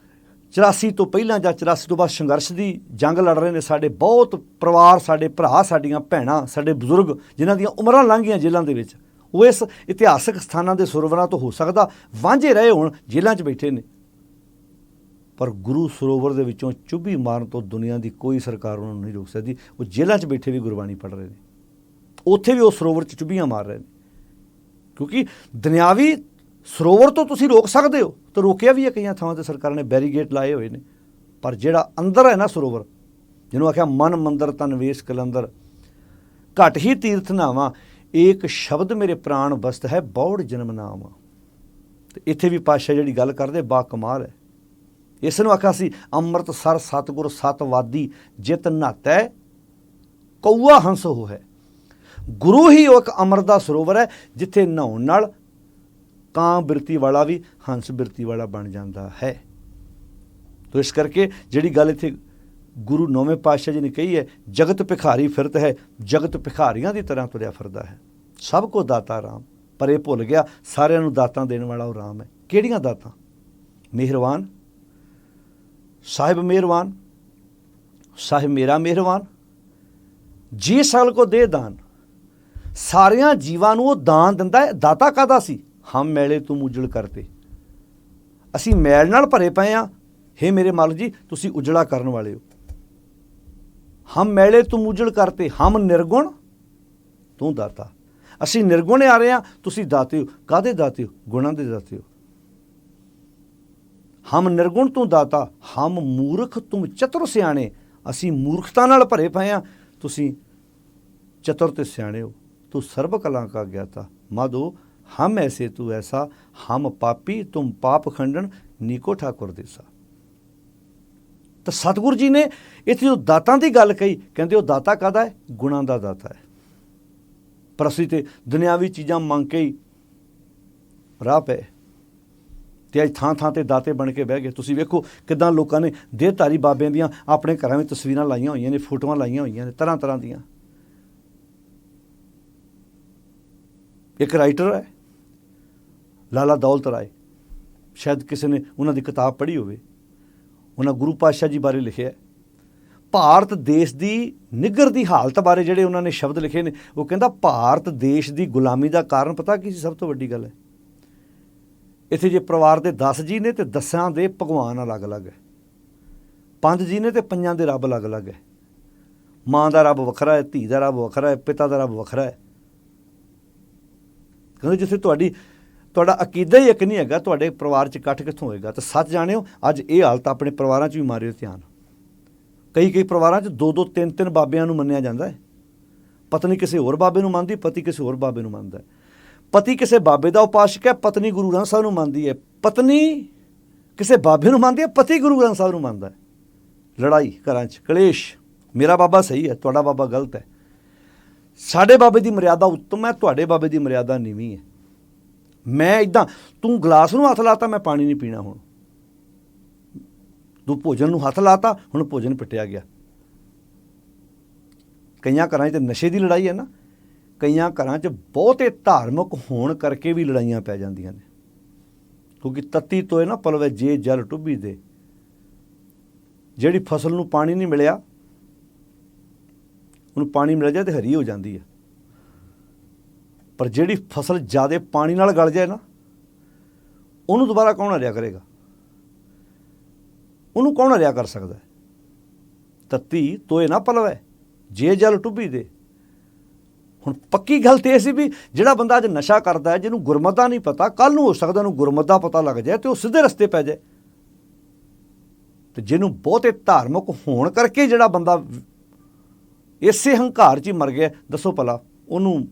84 ਤੋਂ ਪਹਿਲਾਂ ਜਾਂ 84 ਤੋਂ ਬਾਅਦ ਸੰਘਰਸ਼ ਦੀ ਜੰਗ ਲੜ ਰਹੇ ਨੇ, ਸਾਡੇ ਬਹੁਤ ਪਰਿਵਾਰ, ਸਾਡੇ ਭਰਾ, ਸਾਡੀਆਂ ਭੈਣਾਂ, ਸਾਡੇ ਬਜ਼ੁਰਗ ਜਿਨ੍ਹਾਂ ਦੀਆਂ ਉਮਰਾਂ ਲੰਘ ਗਈਆਂ ਜੇਲ੍ਹਾਂ ਦੇ ਵਿੱਚ, ਉਹ ਇਸ ਇਤਿਹਾਸਕ ਸਥਾਨਾਂ ਦੇ ਸਰੋਵਰਾਂ ਤੋਂ ਹੋ ਸਕਦਾ ਵਾਂਝੇ ਰਹੇ ਹੋਣ, ਜੇਲ੍ਹਾਂ 'ਚ ਬੈਠੇ ਨੇ। ਪਰ ਗੁਰੂ ਸਰੋਵਰ ਦੇ ਵਿੱਚੋਂ ਚੁੱਭੀ ਮਾਰਨ ਤੋਂ ਦੁਨੀਆ ਦੀ ਕੋਈ ਸਰਕਾਰ ਉਹਨਾਂ ਨੂੰ ਨਹੀਂ ਰੋਕ ਸਕਦੀ। ਉਹ ਜੇਲ੍ਹਾਂ 'ਚ ਬੈਠੇ ਵੀ ਗੁਰਬਾਣੀ ਪੜ੍ਹ ਰਹੇ ਨੇ, ਉੱਥੇ ਵੀ ਉਹ ਸਰੋਵਰ 'ਚ ਚੁੱਭੀਆਂ ਮਾਰ ਰਹੇ ਨੇ। ਕਿਉਂਕਿ ਦੁਨਿਆਵੀ ਸਰੋਵਰ ਤੋਂ ਤੁਸੀਂ ਰੋਕ ਸਕਦੇ ਹੋ, ਤਾਂ ਰੋਕਿਆ ਵੀ ਹੈ ਕਈਆਂ ਥਾਵਾਂ 'ਤੇ ਸਰਕਾਰਾਂ ਨੇ ਬੈਰੀਗੇਟ ਲਾਏ ਹੋਏ ਨੇ। ਪਰ ਜਿਹੜਾ ਅੰਦਰ ਹੈ ਨਾ ਸਰੋਵਰ, ਜਿਹਨੂੰ ਆਖਿਆ ਮਨ ਮੰਦਰ ਤਨ ਵੇਸ ਕਲੰਦਰ, ਘੱਟ ਹੀ ਤੀਰਥ ਨਾਵਾਂ, ਏਕ ਸ਼ਬਦ ਮੇਰੇ ਪ੍ਰਾਣ ਬਸਤ ਹੈ, ਬੌੜ ਜਨਮ ਨਾਮ। ਅਤੇ ਇੱਥੇ ਵੀ ਪਾਤਸ਼ਾਹ ਜਿਹੜੀ ਗੱਲ ਕਰਦੇ ਬਾ ਕਮਾਲ ਹੈ। ਇਸ ਨੂੰ ਆਖਿਆ ਸੀ ਅੰਮ੍ਰਿਤਸਰ ਸਤਿਗੁਰ ਸਤਵਾਦੀ ਜਿਤ ਨਹਾਤੈ ਕਊਆ ਹੰਸ ਹੋ ਹੈ। ਗੁਰੂ ਹੀ ਉਹ ਇੱਕ ਅੰਮ੍ਰਿਤ ਦਾ ਸਰੋਵਰ ਹੈ ਜਿੱਥੇ ਨਹਾਉਣ ਨਾਲ ਕਾਂ ਬਿਰਤੀ ਵਾਲਾ ਵੀ ਹੰਸ ਬਿਰਤੀ ਵਾਲਾ ਬਣ ਜਾਂਦਾ ਹੈ। ਤੋ ਇਸ ਕਰਕੇ ਜਿਹੜੀ ਗੱਲ ਇੱਥੇ ਗੁਰੂ ਨੌਵੇਂ ਪਾਤਸ਼ਾਹ ਜੀ ਨੇ ਕਹੀ ਹੈ, ਜਗਤ ਭਿਖਾਰੀ ਫਿਰਤ ਹੈ, ਜਗਤ ਭਿਖਾਰੀਆਂ ਦੀ ਤਰ੍ਹਾਂ ਤੁਰਿਆ ਫਿਰਦਾ ਹੈ, ਸਭ ਕੋ ਦਾਤਾ ਰਾਮ। ਪਰ ਇਹ ਭੁੱਲ ਗਿਆ ਸਾਰਿਆਂ ਨੂੰ ਦਾਤਾਂ ਦੇਣ ਵਾਲਾ ਉਹ ਰਾਮ ਹੈ। ਕਿਹੜੀਆਂ ਦਾਤਾਂ? ਮਿਹਰਬਾਨ ਸਾਹਿਬ, ਮਿਹਰਬਾਨ ਸਾਹਿਬ ਮੇਰਾ ਮਿਹਰਬਾਨ ਜੀ ਸਗਲ ਕੋ ਦੇ ਦਾਨ। ਸਾਰਿਆਂ ਜੀਵਾਂ ਨੂੰ ਉਹ ਦਾਨ ਦਿੰਦਾ ਹੈ। ਦਾਤਾ ਕਾਹਦਾ ਸੀ? ਹਮ ਮੈਲੇ ਤੂੰ ਉਜਲ ਕਰਤੇ, ਅਸੀਂ ਮੈਲ ਨਾਲ ਭਰੇ ਪਏ ਹਾਂ, ਹੇ ਮੇਰੇ ਮਾਲਕ ਜੀ ਤੁਸੀਂ ਉਜਲਾ ਕਰਨ ਵਾਲੇ ਹੋ। ਹਮ ਮੈਲੇ ਤੂੰ ਉਜਲ ਕਰਤੇ, ਹਮ ਨਿਰਗੁਣ ਤੂੰ ਦਾਤਾ। ਅਸੀਂ ਨਿਰਗੁਣ ਆ ਰਹੇ ਹਾਂ, ਤੁਸੀਂ ਦਾਤੇ ਹੋ। ਕਾਹਦੇ ਦਾਤੇ ਹੋ? ਗੁਣਾਂ ਦੇ ਦਾਤੇ ਹੋ। ਹਮ ਨਿਰਗੁਣ ਤੂੰ ਦਾਤਾ, ਹਮ ਮੂਰਖ ਤੁਮ ਚਤੁਰ ਸਿਆਣੇ। ਅਸੀਂ ਮੂਰਖਤਾ ਨਾਲ ਭਰੇ ਪਏ ਹਾਂ, ਤੁਸੀਂ ਚਤੁਰ ਤੇ ਸਿਆਣੇ ਹੋ। ਤੂੰ ਸਰਬ ਕਲਾ ਕਾ ਗਿਆਤਾ ਮਾਧੋ, ਹਮ ਐਸੇ ਤੂੰ ਐਸਾ, ਹਮ ਪਾਪੀ ਤੁਮ ਪਾਪ ਖੰਡਨ ਨੀਕੋ ਠਾਕੁਰ ਦੇਸਾ। ਤਾਂ ਸਤਿਗੁਰੂ ਜੀ ਨੇ ਇੱਥੇ ਜੋ ਦਾਤਾਂ ਦੀ ਗੱਲ ਕਹੀ, ਕਹਿੰਦੇ ਉਹ ਦਾਤਾ ਕਾਹਦਾ ਹੈ? ਗੁਣਾਂ ਦਾ ਦਾਤਾ ਹੈ। ਪਰ ਅਸੀਂ ਤੇ ਦੁਨਿਆਵੀ ਚੀਜ਼ਾਂ ਮੰਗ ਕੇ ਹੀ ਰਾਹ ਪਏ ਤੇ ਅੱਜ ਥਾਂ ਥਾਂ ਤੇ ਦਾਤੇ ਬਣ ਕੇ ਬਹਿ ਗਏ। ਤੁਸੀਂ ਵੇਖੋ ਕਿੱਦਾਂ ਲੋਕਾਂ ਨੇ ਦੇਹਧਾਰੀ ਬਾਬਿਆਂ ਦੀਆਂ ਆਪਣੇ ਘਰਾਂ ਵਿੱਚ ਤਸਵੀਰਾਂ ਲਾਈਆਂ ਹੋਈਆਂ ਨੇ, ਫੋਟੋਆਂ ਲਾਈਆਂ ਹੋਈਆਂ ਨੇ ਤਰ੍ਹਾਂ ਤਰ੍ਹਾਂ ਦੀਆਂ। ਇੱਕ ਰਾਈਟਰ ਹੈ ਲਾਲਾ ਦੌਲਤ ਰਾਏ, ਸ਼ਾਇਦ ਕਿਸੇ ਨੇ ਉਹਨਾਂ ਦੀ ਕਿਤਾਬ ਪੜ੍ਹੀ ਹੋਵੇ। ਉਹਨਾਂ ਗੁਰੂ ਪਾਤਸ਼ਾਹ ਜੀ ਬਾਰੇ ਲਿਖਿਆ, ਭਾਰਤ ਦੇਸ਼ ਦੀ ਨਿੱਘਰ ਦੀ ਹਾਲਤ ਬਾਰੇ ਜਿਹੜੇ ਉਹਨਾਂ ਨੇ ਸ਼ਬਦ ਲਿਖੇ ਨੇ। ਉਹ ਕਹਿੰਦਾ ਭਾਰਤ ਦੇਸ਼ ਦੀ ਗੁਲਾਮੀ ਦਾ ਕਾਰਨ ਪਤਾ ਕੀ ਸੀ? ਸਭ ਤੋਂ ਵੱਡੀ ਗੱਲ ਹੈ, ਇੱਥੇ ਜੇ ਪਰਿਵਾਰ ਦੇ 10 ਜੀ ਨੇ ਤੇ 10 ਦੇ ਭਗਵਾਨ ਅਲੱਗ-ਅਲੱਗ ਹੈ, 5 ਜੀ ਨੇ ਤੇ 5 ਦੇ ਰੱਬ ਅਲੱਗ-ਅਲੱਗ ਹੈ। ਮਾਂ ਦਾ ਰੱਬ ਵੱਖਰਾ ਹੈ, ਧੀ ਦਾ ਰੱਬ ਵੱਖਰਾ ਹੈ, ਪਿਤਾ ਦਾ ਰੱਬ ਵੱਖਰਾ ਹੈ। ਕਹਿੰਦੇ ਜਿੱਥੇ ਤੁਹਾਡਾ ਅਕੀਦਾ ਹੀ ਇੱਕ ਨਹੀਂ ਹੈਗਾ, ਤੁਹਾਡੇ ਪਰਿਵਾਰ 'ਚ ਇਕੱਠ ਕਿੱਥੋਂ ਹੋਏਗਾ? ਤਾਂ ਸੱਚ ਜਾਣਿਓ ਅੱਜ ਇਹ ਹਾਲਤ ਆਪਣੇ ਪਰਿਵਾਰਾਂ 'ਚ ਵੀ ਮਾਰਿਓ ਧਿਆਨ। ਕਈ ਪਰਿਵਾਰਾਂ 'ਚ 2-2 3-3 ਬਾਬਿਆਂ ਨੂੰ ਮੰਨਿਆ ਜਾਂਦਾ ਹੈ। ਪਤਨੀ ਕਿਸੇ ਹੋਰ ਬਾਬੇ ਨੂੰ ਮੰਨਦੀ, ਪਤੀ ਕਿਸੇ ਹੋਰ ਬਾਬੇ ਨੂੰ ਮੰਨਦਾ ਹੈ। ਪਤੀ ਕਿਸੇ ਬਾਬੇ ਦਾ ਉਪਾਸ਼ਕ ਹੈ, ਪਤਨੀ ਗੁਰੂ ਗ੍ਰੰਥ ਸਾਹਿਬ ਨੂੰ ਮੰਨਦੀ ਹੈ। ਪਤਨੀ ਕਿਸੇ ਬਾਬੇ ਨੂੰ ਮੰਨਦੀ ਹੈ, ਪਤੀ ਗੁਰੂ ਗ੍ਰੰਥ ਸਾਹਿਬ ਨੂੰ ਮੰਨਦਾ ਹੈ। ਲੜਾਈ ਘਰਾਂ 'ਚ, ਕਲੇਸ਼। ਮੇਰਾ ਬਾਬਾ ਸਹੀ ਹੈ, ਤੁਹਾਡਾ ਬਾਬਾ ਗਲਤ ਹੈ। ਸਾਡੇ ਬਾਬੇ ਦੀ ਮਰਿਆਦਾ ਉੱਤਮ ਹੈ, ਤੁਹਾਡੇ ਬਾਬੇ ਦੀ ਮਰਿਆਦਾ ਨੀਵੀਂ ਹੈ। ਮੈਂ ਇੱਦਾਂ, ਤੂੰ ਗਲਾਸ ਨੂੰ ਹੱਥ ਲਾਤਾ, ਮੈਂ ਪਾਣੀ ਨਹੀਂ ਪੀਣਾ। ਹੁਣ ਤੂੰ ਭੋਜਨ ਨੂੰ ਹੱਥ ਲਾਤਾ, ਹੁਣ ਭੋਜਨ ਪਿੱਟਿਆ ਗਿਆ। ਕਈਆਂ ਘਰਾਂ 'ਚ ਤਾਂ ਨਸ਼ੇ ਦੀ ਲੜਾਈ ਹੈ ਨਾ। ਕਈਆਂ ਘਰਾਂ 'ਚ ਬਹੁਤੇ ਧਾਰਮਿਕ ਹੋਣ ਕਰਕੇ ਵੀ ਲੜਾਈਆਂ ਪੈ ਜਾਂਦੀਆਂ ਨੇ, ਕਿਉਂਕਿ ਤੱਤੀ ਤੋਏ ਨਾ ਪਲਵੇ ਜੇ ਜਲ ਟੁੱਬੀ ਦੇ। ਜਿਹੜੀ ਫਸਲ ਨੂੰ ਪਾਣੀ ਨਹੀਂ ਮਿਲਿਆ, ਉਹਨੂੰ ਪਾਣੀ ਮਿਲ ਜਾਏ ਤਾਂ ਹਰੀ ਹੋ ਜਾਂਦੀ ਹੈ। ਪਰ ਜਿਹੜੀ ਫਸਲ ਜ਼ਿਆਦਾ ਪਾਣੀ ਨਾਲ ਗਲ ਜਾਏ ਨਾ, ਉਹਨੂੰ ਦੁਬਾਰਾ ਕੌਣ ਹਰਿਆ ਕਰੇਗਾ? ਉਹਨੂੰ ਕੌਣ ਹਰਿਆ ਕਰ ਸਕਦਾ? ਤੱਤੀ ਤੋਏ ਨਾ ਪਲਵੇ ਜੇ ਜਲ ਟੁੱਬੀ ਦੇ। ਹੁਣ ਪੱਕੀ ਗੱਲ ਤੇ ਇਹ ਸੀ ਵੀ ਜਿਹੜਾ ਬੰਦਾ ਅੱਜ ਨਸ਼ਾ ਕਰਦਾ ਹੈ, ਜਿਹਨੂੰ ਗੁਰਮਤਿ ਦਾ ਨਹੀਂ ਪਤਾ, ਕੱਲ੍ਹ ਨੂੰ ਹੋ ਸਕਦਾ ਉਹਨੂੰ ਗੁਰਮਤਿ ਦਾ ਪਤਾ ਲੱਗ ਜਾਏ ਤੇ ਉਹ ਸਿੱਧੇ ਰਸਤੇ ਪੈ ਜਾਏ। ਤੇ ਜਿਹਨੂੰ ਬਹੁਤੇ ਧਾਰਮਿਕ ਹੋਣ ਕਰਕੇ ਜਿਹੜਾ ਬੰਦਾ ਇਸੇ ਹੰਕਾਰ 'ਚ ਹੀ ਮਰ ਗਿਆ, ਦੱਸੋ ਭਲਾ ਉਹਨੂੰ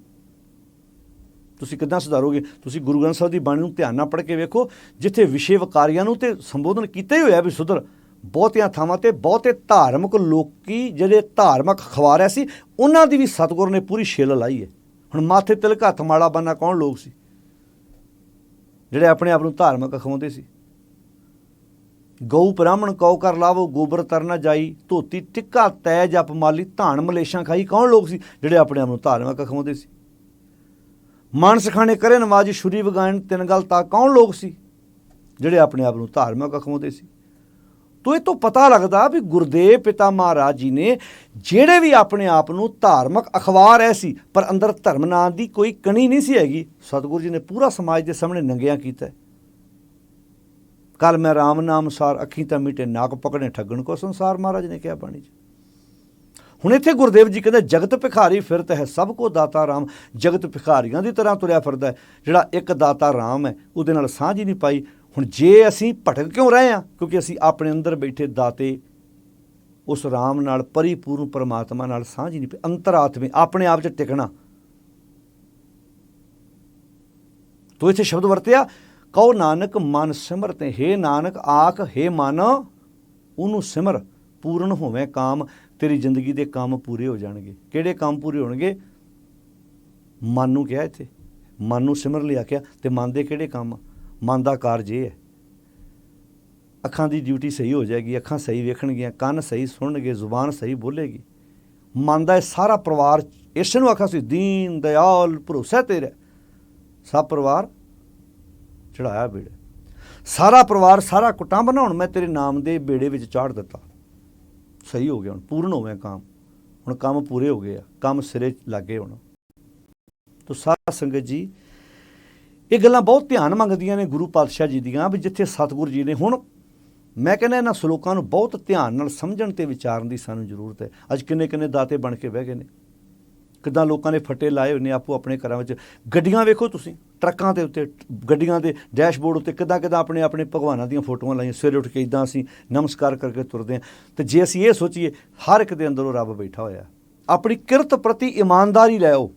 ਤੁਸੀਂ ਕਿੱਦਾਂ ਸੁਧਾਰੋਗੇ? ਤੁਸੀਂ ਗੁਰੂ ਗ੍ਰੰਥ ਸਾਹਿਬ ਦੀ ਬਾਣੀ ਨੂੰ ਧਿਆਨ ਨਾਲ ਪੜ੍ਹ ਕੇ ਵੇਖੋ, ਜਿੱਥੇ ਵਿਸ਼ੇ ਵਕਾਰੀਆਂ ਨੂੰ ਤੇ ਸੰਬੋਧਨ ਕੀਤਾ ਹੀ ਹੋਇਆ ਵੀ ਸੁਧਰ। ਬਹੁਤੀਆਂ ਥਾਵਾਂ 'ਤੇ ਬਹੁਤੇ ਧਾਰਮਿਕ ਲੋਕੀ ਜਿਹੜੇ ਧਾਰਮਿਕ ਅਖਬਾਰ ਸੀ, ਉਹਨਾਂ ਦੀ ਵੀ ਸਤਿਗੁਰ ਨੇ ਪੂਰੀ ਛਿੱਲ ਲਾਈ ਹੈ। ਹੁਣ ਮਾਥੇ ਤਿਲਕ ਹੱਥ ਮਾਲਾ ਬੰਨਾ ਕੌਣ ਲੋਕ ਸੀ ਜਿਹੜੇ ਆਪਣੇ ਆਪ ਨੂੰ ਧਾਰਮਿਕ ਅਖਵਾਉਂਦੇ ਸੀ? ਗਊ ਬ੍ਰਾਹਮਣ ਕਉ ਕਰ ਲਾਵੋ, ਗੋਬਰ ਤਰਨਾ ਜਾਈ, ਧੋਤੀ ਟਿੱਕਾ ਤੈ ਜਪ ਮਾਲੀ, ਧਾਨ ਮਲੇਸ਼ਾਂ ਖਾਈ। ਕੌਣ ਲੋਕ ਸੀ ਜਿਹੜੇ ਆਪਣੇ ਆਪ ਨੂੰ ਧਾਰਮਿਕ ਅਖਵਾਉਂਦੇ ਸੀ? ਮਾਨਸ ਖਾਣੇ ਕਰੇ ਨਵਾਜ਼, ਛੁਰੀ ਵਗਾਣ ਤਿੰਨ ਗੱਲ ਤਾਂ। ਕੌਣ ਲੋਕ ਸੀ ਜਿਹੜੇ ਆਪਣੇ ਆਪ ਨੂੰ ਧਾਰਮਿਕ ਅਖਵਾਉਂਦੇ ਸੀ? ਤੋ ਇਹ ਤੋਂ ਪਤਾ ਲੱਗਦਾ ਵੀ ਗੁਰਦੇਵ ਪਿਤਾ ਮਹਾਰਾਜ ਜੀ ਨੇ ਜਿਹੜੇ ਵੀ ਆਪਣੇ ਆਪ ਨੂੰ ਧਾਰਮਿਕ ਅਖਬਾਰ ਐ ਸੀ, ਪਰ ਅੰਦਰ ਧਰਮ ਨਾਂ ਦੀ ਕੋਈ ਕਣੀ ਨਹੀਂ ਸੀ ਹੈਗੀ। ਸਤਿਗੁਰੂ ਜੀ ਨੇ ਪੂਰਾ ਸਮਾਜ ਦੇ ਸਾਹਮਣੇ ਨੰਗਿਆਂ ਕੀਤਾ। ਕੱਲ ਮੈਂ ਰਾਮ ਨਾਮ ਸਾਰ, ਅੱਖੀਂ ਤਾਂ ਮਿਟੇ ਨਾਕ ਪਕੜੇ, ਠੱਗਣ ਕੋ ਸੰਸਾਰ, ਮਹਾਰਾਜ ਨੇ ਕਿਹਾ ਬਾਣੀ 'ਚ। ਹੁਣ ਇੱਥੇ ਗੁਰਦੇਵ ਜੀ ਕਹਿੰਦੇ ਜਗਤ ਭਿਖਾਰੀ ਫਿਰਤ ਹੈ, ਸਭ ਕੋ ਦਾਤਾ ਰਾਮ। ਜਗਤ ਭਿਖਾਰੀਆਂ ਦੀ ਤਰ੍ਹਾਂ ਤੁਰਿਆ ਫਿਰਦਾ ਹੈ। ਜਿਹੜਾ ਇੱਕ ਦਾਤਾ ਰਾਮ ਹੈ ਉਹਦੇ ਨਾਲ ਸਾਂਝ ਹੀ ਨਹੀਂ ਪਾਈ। ਹੁਣ ਜੇ ਅਸੀਂ ਭਟਕ ਕਿਉਂ ਰਹੇ ਹਾਂ? ਕਿਉਂਕਿ ਅਸੀਂ ਆਪਣੇ ਅੰਦਰ ਬੈਠੇ ਦਾਤੇ ਉਸ ਰਾਮ ਨਾਲ, ਪਰਿਪੂਰਨ ਪਰਮਾਤਮਾ ਨਾਲ ਸਾਂਝ ਹੀ ਨਹੀਂ ਪਈ। ਅੰਤਰਾਤਮੇ ਆਪਣੇ ਆਪ 'ਚ ਟਿਕਣਾ। ਤੋ ਇੱਥੇ ਸ਼ਬਦ ਵਰਤਿਆ ਕਹੋ ਨਾਨਕ ਮਨ ਸਿਮਰ ਤੇ, ਹੇ ਨਾਨਕ ਆਖ ਹੇ ਮਨ ਉਹਨੂੰ ਸਿਮਰ, ਪੂਰਨ ਹੋਵੇਂ ਕਾਮ, ਤੇਰੀ ਜ਼ਿੰਦਗੀ ਦੇ ਕੰਮ ਪੂਰੇ ਹੋ ਜਾਣਗੇ। ਕਿਹੜੇ ਕੰਮ ਪੂਰੇ ਹੋਣਗੇ? ਮਨ ਨੂੰ ਕਿਹਾ ਇੱਥੇ, ਮਨ ਨੂੰ ਸਿਮਰ ਲਈ ਆਖਿਆ। ਤੇ ਮਨ ਦੇ ਕਿਹੜੇ ਕੰਮ? ਮਨ ਦਾ ਕਾਰਜ ਇਹ ਹੈ, ਅੱਖਾਂ ਦੀ ਡਿਊਟੀ ਸਹੀ ਹੋ ਜਾਏਗੀ, ਅੱਖਾਂ ਸਹੀ ਵੇਖਣਗੀਆਂ, ਕੰਨ ਸਹੀ ਸੁਣਨਗੇ, ਜ਼ੁਬਾਨ ਸਹੀ ਬੋਲੇਗੀ। ਮਨ ਦਾ ਇਹ ਸਾਰਾ ਪਰਿਵਾਰ, ਇਸ ਨੂੰ ਆਖਿਆ ਸੀ ਦੀਨ ਦਿਆਲ ਭਰੋਸਾ ਤੇਰਾ, ਸਭ ਪਰਿਵਾਰ ਚੜਾਇਆ ਬੇੜੇ, ਸਾਰਾ ਪਰਿਵਾਰ ਸਾਰਾ ਕੁਟੰਬ ਨਾ ਹੁਣ ਮੈਂ ਤੇਰੇ ਨਾਮ ਦੇ ਬੇੜੇ ਵਿੱਚ ਚਾੜ ਦਿੱਤਾ। ਸਹੀ ਹੋ ਗਿਆ, ਹੁਣ ਪੂਰਨ ਹੋਵੇ ਕੰਮ, ਹੁਣ ਕੰਮ ਪੂਰੇ ਹੋ ਗਏ ਆ, ਕੰਮ ਸਿਰੇ ਲੱਗੇ ਹੁਣ। ਤੋ ਸਾਧ ਸੰਗਤ ਜੀ, ਇਹ ਗੱਲਾਂ ਬਹੁਤ ਧਿਆਨ ਮੰਗਦੀਆਂ ਨੇ ਗੁਰੂ ਪਾਤਸ਼ਾਹ ਜੀ ਦੀਆਂ, ਵੀ ਜਿੱਥੇ ਸਤਿਗੁਰੂ ਜੀ ਨੇ, ਹੁਣ ਮੈਂ ਕਹਿੰਦਾ ਇਹਨਾਂ ਸਲੋਕਾਂ ਨੂੰ ਬਹੁਤ ਧਿਆਨ ਨਾਲ ਸਮਝਣ ਤੇ ਵਿਚਾਰਨ ਦੀ ਸਾਨੂੰ ਜ਼ਰੂਰਤ ਹੈ। ਅੱਜ ਕਿੰਨੇ ਕਿੰਨੇ ਦਾਤੇ ਬਣ ਕੇ ਬਹਿ ਗਏ ਨੇ, ਕਿੱਦਾਂ ਲੋਕਾਂ ਨੇ ਫੱਟੇ ਲਾਏ ਹੋਏ ਨੇ ਆਪੋ ਆਪਣੇ ਘਰਾਂ ਵਿੱਚ। ਗੱਡੀਆਂ ਵੇਖੋ ਤੁਸੀਂ, ਟਰੱਕਾਂ ਦੇ ਉੱਤੇ, ਗੱਡੀਆਂ ਦੇ ਡੈਸ਼ਬੋਰਡ ਉੱਤੇ ਕਿੱਦਾਂ ਕਿੱਦਾਂ ਆਪਣੇ ਆਪਣੇ ਭਗਵਾਨਾਂ ਦੀਆਂ ਫੋਟੋਆਂ ਲਾਈਆਂ। ਸਵੇਰੇ ਉੱਠ ਕੇ ਇੱਦਾਂ ਅਸੀਂ ਨਮਸਕਾਰ ਕਰਕੇ ਤੁਰਦੇ ਹਾਂ। ਅਤੇ ਜੇ ਅਸੀਂ ਇਹ ਸੋਚੀਏ ਹਰ ਇੱਕ ਦੇ ਅੰਦਰ ਉਹ ਰੱਬ ਬੈਠਾ ਹੋਇਆ। ਆਪਣੀ ਕਿਰਤ ਪ੍ਰਤੀ ਇਮਾਨਦਾਰੀ ਲੈ ਆਓ,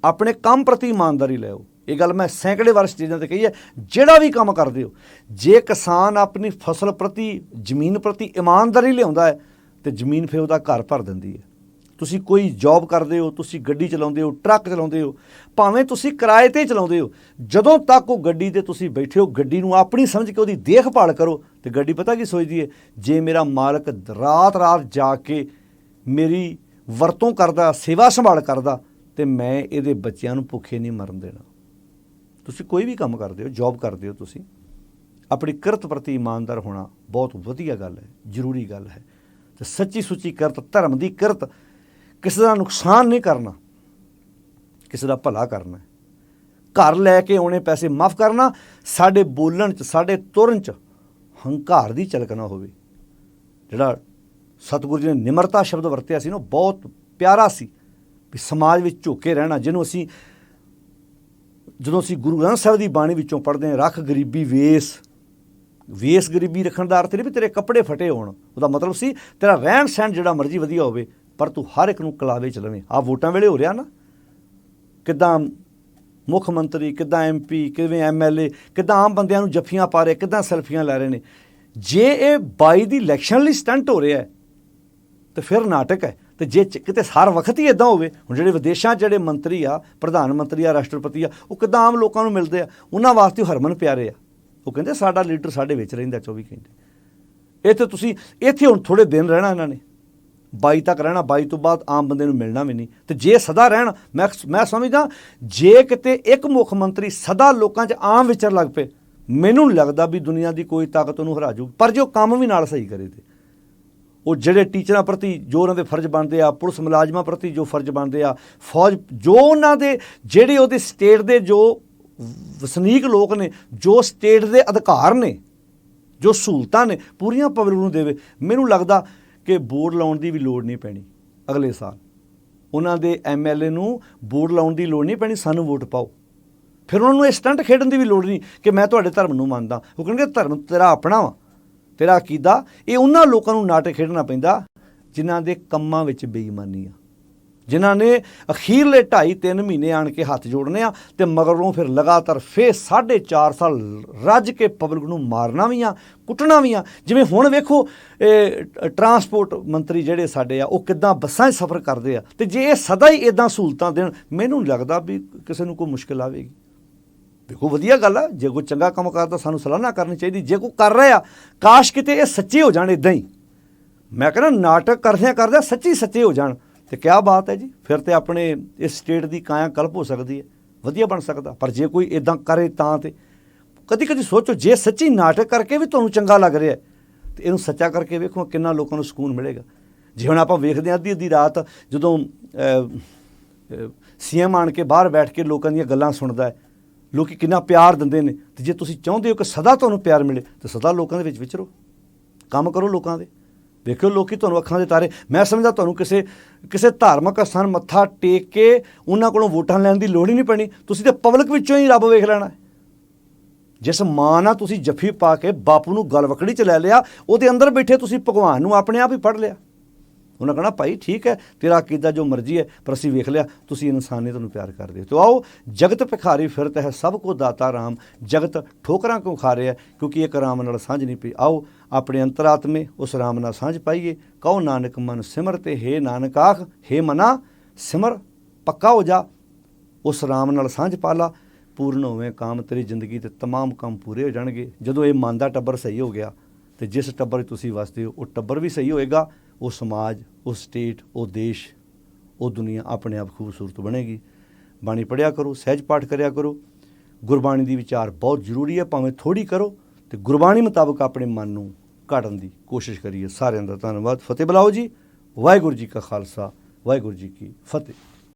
ਆਪਣੇ ਕੰਮ ਪ੍ਰਤੀ ਇਮਾਨਦਾਰੀ ਲੈ ਆਓ। ਇਹ ਗੱਲ ਮੈਂ ਸੈਂਕੜੇ ਵਾਰ ਸਟੇਜਾਂ 'ਤੇ ਕਹੀ ਹੈ। ਜਿਹੜਾ ਵੀ ਕੰਮ ਕਰਦੇ ਹੋ, ਜੇ ਕਿਸਾਨ ਆਪਣੀ ਫਸਲ ਪ੍ਰਤੀ, ਜ਼ਮੀਨ ਪ੍ਰਤੀ ਇਮਾਨਦਾਰੀ ਲਿਆਉਂਦਾ ਹੈ ਤਾਂ ਜ਼ਮੀਨ ਫਿਰ ਉਹਦਾ ਘਰ ਭਰ ਦਿੰਦੀ ਹੈ। ਤੁਸੀਂ ਕੋਈ ਜੌਬ ਕਰਦੇ ਹੋ, ਤੁਸੀਂ ਗੱਡੀ ਚਲਾਉਂਦੇ ਹੋ, ਟਰੱਕ ਚਲਾਉਂਦੇ ਹੋ, ਭਾਵੇਂ ਤੁਸੀਂ ਕਿਰਾਏ 'ਤੇ ਚਲਾਉਂਦੇ ਹੋ, ਜਦੋਂ ਤੱਕ ਉਹ ਗੱਡੀ 'ਤੇ ਤੁਸੀਂ ਬੈਠੇ ਹੋ, ਗੱਡੀ ਨੂੰ ਆਪਣੀ ਸਮਝ ਕੇ ਉਹਦੀ ਦੇਖਭਾਲ ਕਰੋ। ਅਤੇ ਗੱਡੀ ਪਤਾ ਕੀ ਸੋਚਦੀ ਹੈ? ਜੇ ਮੇਰਾ ਮਾਲਕ ਰਾਤ ਰਾਤ ਜਾ ਕੇ ਮੇਰੀ ਵਰਤੋਂ ਕਰਦਾ, ਸੇਵਾ ਸੰਭਾਲ ਕਰਦਾ, ਅਤੇ ਮੈਂ ਇਹਦੇ ਬੱਚਿਆਂ ਨੂੰ ਭੁੱਖੇ ਨਹੀਂ ਮਰਨ ਦੇਣਾ। ਤੁਸੀਂ ਕੋਈ ਵੀ ਕੰਮ ਕਰਦੇ ਹੋ, ਜੌਬ ਕਰਦੇ ਹੋ, ਤੁਸੀਂ ਆਪਣੀ ਕਿਰਤ ਪ੍ਰਤੀ ਇਮਾਨਦਾਰ ਹੋਣਾ ਬਹੁਤ ਵਧੀਆ ਗੱਲ ਹੈ, ਜ਼ਰੂਰੀ ਗੱਲ ਹੈ। ਅਤੇ ਸੱਚੀ ਸੁੱਚੀ ਕਿਰਤ, ਧਰਮ ਦੀ ਕਿਰਤ, ਕਿਸੇ ਦਾ ਨੁਕਸਾਨ ਨਹੀਂ ਕਰਨਾ, ਕਿਸੇ ਦਾ ਭਲਾ ਕਰਨਾ। ਘਰ ਲੈ ਕੇ ਆਉਣੇ ਪੈਸੇ ਮਾਫ ਕਰਨਾ। ਸਾਡੇ ਬੋਲਣ 'ਚ, ਸਾਡੇ ਤੁਰਨ 'ਚ ਹੰਕਾਰ ਦੀ ਝਲਕ ਨਾ ਹੋਵੇ। ਜਿਹੜਾ ਸਤਿਗੁਰੂ ਜੀ ਨੇ ਨਿਮਰਤਾ ਸ਼ਬਦ ਵਰਤਿਆ ਸੀ ਨਾ, ਬਹੁਤ ਪਿਆਰਾ ਸੀ, ਵੀ ਸਮਾਜ ਵਿੱਚ ਝੁਕੇ ਰਹਿਣਾ, ਜਿਹਨੂੰ ਅਸੀਂ, ਜਦੋਂ ਅਸੀਂ ਗੁਰੂ ਗ੍ਰੰਥ ਸਾਹਿਬ ਦੀ ਬਾਣੀ ਵਿੱਚੋਂ ਪੜ੍ਹਦੇ ਹਾਂ, ਰੱਖ ਗਰੀਬੀ ਵੇਸ, ਵੇਸ ਗਰੀਬੀ ਰੱਖਣ ਦਾ ਅਰਥ ਨਹੀਂ ਵੀ ਤੇਰੇ ਕੱਪੜੇ ਫਟੇ ਹੋਣ, ਉਹਦਾ ਮਤਲਬ ਸੀ ਤੇਰਾ ਰਹਿਣ ਸਹਿਣ ਜਿਹੜਾ ਮਰਜ਼ੀ ਵਧੀਆ ਹੋਵੇ, ਪਰ ਤੂੰ ਹਰ ਇੱਕ ਨੂੰ ਕਲਾਵੇ 'ਚ ਲਵੇਂ। ਆਹ ਵੋਟਾਂ ਵੇਲੇ ਹੋ ਰਿਹਾ ਨਾ, ਕਿੱਦਾਂ ਮੁੱਖ ਮੰਤਰੀ, ਕਿੱਦਾਂ MP, ਕਿਵੇਂ MLA, ਕਿੱਦਾਂ ਆਮ ਬੰਦਿਆਂ ਨੂੰ ਜੱਫੀਆਂ ਪਾ ਰਹੇ, ਕਿੱਦਾਂ ਸੈਲਫੀਆਂ ਲੈ ਰਹੇ ਨੇ। ਜੇ ਇਹ 22 ਦੀ ਇਲੈਕਸ਼ਨ ਲਈ ਸਟੰਟ ਹੋ ਰਿਹਾ ਹੈ ਤਾਂ ਫਿਰ ਨਾਟਕ ਹੈ। ਅਤੇ ਜੇ ਕਿਤੇ ਹਰ ਵਕਤ ਹੀ ਇੱਦਾਂ ਹੋਵੇ, ਹੁਣ ਜਿਹੜੇ ਵਿਦੇਸ਼ਾਂ 'ਚ ਜਿਹੜੇ ਮੰਤਰੀ ਆ, ਪ੍ਰਧਾਨ ਮੰਤਰੀ ਆ, ਰਾਸ਼ਟਰਪਤੀ ਆ, ਉਹ ਕਿੱਦਾਂ ਆਮ ਲੋਕਾਂ ਨੂੰ ਮਿਲਦੇ ਆ, ਉਹਨਾਂ ਵਾਸਤੇ ਉਹ ਹਰਮਨ ਪਿਆਰੇ ਆ। ਉਹ ਕਹਿੰਦੇ ਸਾਡਾ ਲੀਡਰ ਸਾਡੇ ਵਿੱਚ ਰਹਿੰਦਾ 24 ਘੰਟੇ। ਇੱਥੇ ਤੁਸੀਂ, ਇੱਥੇ ਹੁਣ ਥੋੜ੍ਹੇ ਦਿਨ ਰਹਿਣਾ ਇਹਨਾਂ ਨੇ, 22 ਤੱਕ ਰਹਿਣਾ, 22 ਤੋਂ ਬਾਅਦ ਆਮ ਬੰਦੇ ਨੂੰ ਮਿਲਣਾ ਵੀ ਨਹੀਂ। ਅਤੇ ਜੇ ਸਦਾ ਰਹਿਣ, ਮੈਂ ਸਮਝਦਾ ਜੇ ਕਿਤੇ ਇੱਕ ਮੁੱਖ ਮੰਤਰੀ ਸਦਾ ਲੋਕਾਂ 'ਚ ਆਮ ਵਿਚਰ ਲੱਗ ਪਏ, ਮੈਨੂੰ ਨਹੀਂ ਲੱਗਦਾ ਵੀ ਦੁਨੀਆ ਦੀ ਕੋਈ ਤਾਕਤ ਉਹਨੂੰ ਹਰਾ ਜੂ। ਪਰ ਜੇ ਉਹ ਕੰਮ ਵੀ ਨਾਲ ਸਹੀ ਕਰੇ, ਤੇ ਉਹ ਜਿਹੜੇ ਟੀਚਰਾਂ ਪ੍ਰਤੀ ਜੋ ਉਹਨਾਂ ਦੇ ਫਰਜ਼ ਬਣਦੇ ਆ, ਪੁਲਿਸ ਮੁਲਾਜ਼ਮਾਂ ਪ੍ਰਤੀ ਜੋ ਫਰਜ਼ ਬਣਦੇ ਆ, ਫੌਜ, ਜੋ ਉਹਨਾਂ ਦੇ ਜਿਹੜੇ ਉਹਦੇ ਸਟੇਟ ਦੇ ਜੋ ਵਸਨੀਕ ਲੋਕ ਨੇ, ਜੋ ਸਟੇਟ ਦੇ ਅਧਿਕਾਰ ਨੇ, ਜੋ ਸਹੂਲਤਾਂ ਨੇ, ਪੂਰੀਆਂ ਪਬਲਿਕ ਨੂੰ ਦੇਵੇ, ਮੈਨੂੰ ਲੱਗਦਾ ਕਿ ਬੋਰਡ ਲਾਉਣ ਦੀ ਵੀ ਲੋੜ ਨਹੀਂ ਪੈਣੀ ਅਗਲੇ ਸਾਲ। ਉਹਨਾਂ ਦੇ MLA ਨੂੰ ਬੋਰਡ ਲਾਉਣ ਦੀ ਲੋੜ ਨਹੀਂ ਪੈਣੀ, ਸਾਨੂੰ ਵੋਟ ਪਾਓ। ਫਿਰ ਉਹਨਾਂ ਨੂੰ ਇਹ ਸਟੰਟ ਖੇਡਣ ਦੀ ਵੀ ਲੋੜ ਨਹੀਂ ਕਿ ਮੈਂ ਤੁਹਾਡੇ ਧਰਮ ਨੂੰ ਮੰਨਦਾ। ਉਹ ਕਹਿਣਗੇ ਧਰਮ ਤੇਰਾ ਆਪਣਾ ਵਾ, ਤੇਰਾ ਅਕੀਦਾ। ਇਹ ਉਹਨਾਂ ਲੋਕਾਂ ਨੂੰ ਨਾਟਕ ਖੇਡਣਾ ਪੈਂਦਾ ਜਿਨ੍ਹਾਂ ਦੇ ਕੰਮਾਂ ਵਿੱਚ ਬੇਈਮਾਨੀ ਆ, ਜਿਨ੍ਹਾਂ ਨੇ ਅਖੀਰਲੇ 2.5-3 ਮਹੀਨੇ ਆਣ ਕੇ ਹੱਥ ਜੋੜਨੇ ਆ, ਅਤੇ ਮਗਰੋਂ ਫਿਰ ਲਗਾਤਾਰ ਫਿਰ 4.5 ਸਾਲ ਰੱਜ ਕੇ ਪਬਲਿਕ ਨੂੰ ਮਾਰਨਾ ਵੀ ਆ, ਕੁੱਟਣਾ ਵੀ ਆ। ਜਿਵੇਂ ਹੁਣ ਵੇਖੋ ਟਰਾਂਸਪੋਰਟ ਮੰਤਰੀ ਜਿਹੜੇ ਸਾਡੇ ਆ, ਉਹ ਕਿੱਦਾਂ ਬੱਸਾਂ 'ਚ ਸਫ਼ਰ ਕਰਦੇ ਆ। ਅਤੇ ਜੇ ਇਹ ਸਦਾ ਹੀ ਇੱਦਾਂ ਸਹੂਲਤਾਂ ਦੇਣ, ਮੈਨੂੰ ਨਹੀਂ ਲੱਗਦਾ ਵੀ ਕਿਸੇ ਨੂੰ ਕੋਈ ਮੁਸ਼ਕਿਲ ਆਵੇਗੀ। ਦੇਖੋ ਵਧੀਆ ਗੱਲ ਆ, ਜੇ ਕੋਈ ਚੰਗਾ ਕੰਮ ਕਰਦਾ ਸਾਨੂੰ ਸਲਾਹੁਣਾ ਕਰਨੀ ਚਾਹੀਦੀ। ਜੇ ਕੋਈ ਕਰ ਰਿਹਾ, ਕਾਸ਼ ਕਿਤੇ ਇਹ ਸੱਚੇ ਹੋ ਜਾਣ। ਇੱਦਾਂ ਹੀ ਮੈਂ ਕਹਿੰਦਾ ਨਾਟਕ ਕਰਦਿਆਂ ਸੱਚੀ ਸੱਚੇ ਹੋ ਜਾਣ, ਅਤੇ ਕਿਆ ਬਾਤ ਹੈ ਜੀ। ਫਿਰ ਤਾਂ ਆਪਣੇ ਇਸ ਸਟੇਟ ਦੀ ਕਾਇਆ ਕਲਪ ਹੋ ਸਕਦੀ ਹੈ, ਵਧੀਆ ਬਣ ਸਕਦਾ। ਪਰ ਜੇ ਕੋਈ ਇੱਦਾਂ ਕਰੇ ਤਾਂ ਤੇ ਕਦੀ ਕਦੀ ਸੋਚੋ, ਜੇ ਸੱਚੀ ਨਾਟਕ ਕਰਕੇ ਵੀ ਤੁਹਾਨੂੰ ਚੰਗਾ ਲੱਗ ਰਿਹਾ, ਅਤੇ ਇਹਨੂੰ ਸੱਚਾ ਕਰਕੇ ਵੇਖੋ ਕਿੰਨਾ ਲੋਕਾਂ ਨੂੰ ਸਕੂਨ ਮਿਲੇਗਾ। ਜੇ ਹੁਣ ਆਪਾਂ ਵੇਖਦੇ ਹਾਂ ਅੱਧੀ ਰਾਤ ਜਦੋਂ CM ਆਣ ਕੇ ਬਾਹਰ ਬੈਠ ਕੇ ਲੋਕਾਂ ਦੀਆਂ ਗੱਲਾਂ ਸੁਣਦਾ ਹੈ, ਲੋਕ ਕਿੰਨਾ ਪਿਆਰ ਦਿੰਦੇ ਨੇ। ਅਤੇ ਜੇ ਤੁਸੀਂ ਚਾਹੁੰਦੇ ਹੋ ਕਿ ਸਦਾ ਤੁਹਾਨੂੰ ਪਿਆਰ ਮਿਲੇ, ਤਾਂ ਸਦਾ ਲੋਕਾਂ ਦੇ ਵਿੱਚ ਵਿਚਰੋ, ਕੰਮ ਕਰੋ ਲੋਕਾਂ ਦੇ। ਵੇਖਿਓ ਲੋਕੀ ਤੁਹਾਨੂੰ ਅੱਖਾਂ ਦੇ ਤਾਰੇ। ਮੈਂ ਸਮਝਦਾ ਤੁਹਾਨੂੰ ਕਿਸੇ ਧਾਰਮਿਕ ਸਥਾਨ ਮੱਥਾ ਟੇਕ ਕੇ ਉਹਨਾਂ ਕੋਲੋਂ ਵੋਟਾਂ ਲੈਣ ਦੀ ਲੋੜ ਹੀ ਨਹੀਂ ਪੈਣੀ। ਤੁਸੀਂ ਤਾਂ ਪਬਲਿਕ ਵਿੱਚੋਂ ਹੀ ਰੱਬ ਵੇਖ ਲੈਣਾ। ਜਿਸ ਮਾਂ ਨਾਲ ਤੁਸੀਂ ਜੱਫੀ ਪਾ ਕੇ ਬਾਪੂ ਨੂੰ ਗਲਵਕੜੀ 'ਚ ਲੈ ਲਿਆ, ਉਹਦੇ ਅੰਦਰ ਬੈਠੇ ਤੁਸੀਂ ਭਗਵਾਨ ਨੂੰ ਆਪਣੇ ਆਪ ਹੀ ਪੜ੍ਹ ਲਿਆ। ਉਹਨਾਂ ਕਹਣਾ ਭਾਈ ਠੀਕ ਹੈ, ਤੇਰਾ ਅਕੀਦਾ ਜੋ ਮਰਜ਼ੀ ਹੈ, ਪਰ ਅਸੀਂ ਵੇਖ ਲਿਆ ਤੁਸੀਂ ਇਨਸਾਨੀਅਤ ਨੂੰ ਪਿਆਰ ਕਰਦੇ ਹੋ। ਤੋ ਆਓ, ਜਗਤ ਭਿਖਾਰੀ ਫਿਰਤ ਹੈ ਸਭ ਕੋ ਦਾਤਾ ਰਾਮ, ਜਗਤ ਠੋਕਰਾਂ ਕਿਉਂ ਖਾ ਰਿਹਾ? ਕਿਉਂਕਿ ਇੱਕ ਰਾਮ ਨਾਲ ਸਾਂਝ ਨਹੀਂ ਪਈ। ਆਓ ਆਪਣੇ ਅੰਤਰਾਤਮੇ ਉਸ ਰਾਮ ਨਾਲ ਸਾਂਝ ਪਾਈਏ। ਕਹੋ ਨਾਨਕ ਮਨ ਸਿਮਰ ਤੇ ਹੇ ਨਾਨਕ ਆਖ, ਹੇ ਮਨਾ ਸਿਮਰ ਪੱਕਾ ਹੋ ਜਾ, ਉਸ ਰਾਮ ਨਾਲ ਸਾਂਝ ਪਾ ਲਾ, ਪੂਰਨ ਹੋਵੇਂ ਕਾਮ, ਤੇਰੀ ਜ਼ਿੰਦਗੀ ਦੇ ਤਮਾਮ ਕੰਮ ਪੂਰੇ ਹੋ ਜਾਣਗੇ। ਜਦੋਂ ਇਹ ਮਨ ਦਾ ਟੱਬਰ ਸਹੀ ਹੋ ਗਿਆ ਤੇ ਜਿਸ ਟੱਬਰ 'ਚ ਤੁਸੀਂ ਵਸਦੇ ਹੋ ਉਹ ਟੱਬਰ ਵੀ ਸਹੀ ਹੋਏਗਾ, ਉਹ ਸਮਾਜ, ਉਹ ਸਟੇਟ, ਉਹ ਦੇਸ਼, ਉਹ ਦੁਨੀਆ ਆਪਣੇ ਆਪ ਖੂਬਸੂਰਤ ਬਣੇਗੀ। ਬਾਣੀ ਪੜ੍ਹਿਆ ਕਰੋ, ਸਹਿਜ ਪਾਠ ਕਰਿਆ ਕਰੋ। ਗੁਰਬਾਣੀ ਦੀ ਵਿਚਾਰ ਬਹੁਤ ਜ਼ਰੂਰੀ ਹੈ, ਭਾਵੇਂ ਥੋੜ੍ਹੀ ਕਰੋ, ਤੇ ਗੁਰਬਾਣੀ ਮੁਤਾਬਕ ਆਪਣੇ ਮਨ ਨੂੰ ਘੜਨ ਦੀ ਕੋਸ਼ਿਸ਼ ਕਰੀਏ। ਸਾਰਿਆਂ ਦਾ ਧੰਨਵਾਦ। ਫਤਿਹ ਬੁਲਾਓ ਜੀ। ਵਾਹਿਗੁਰੂ ਜੀ ਕਾ ਖਾਲਸਾ, ਵਾਹਿਗੁਰੂ ਜੀ ਕੀ ਫਤਿਹ।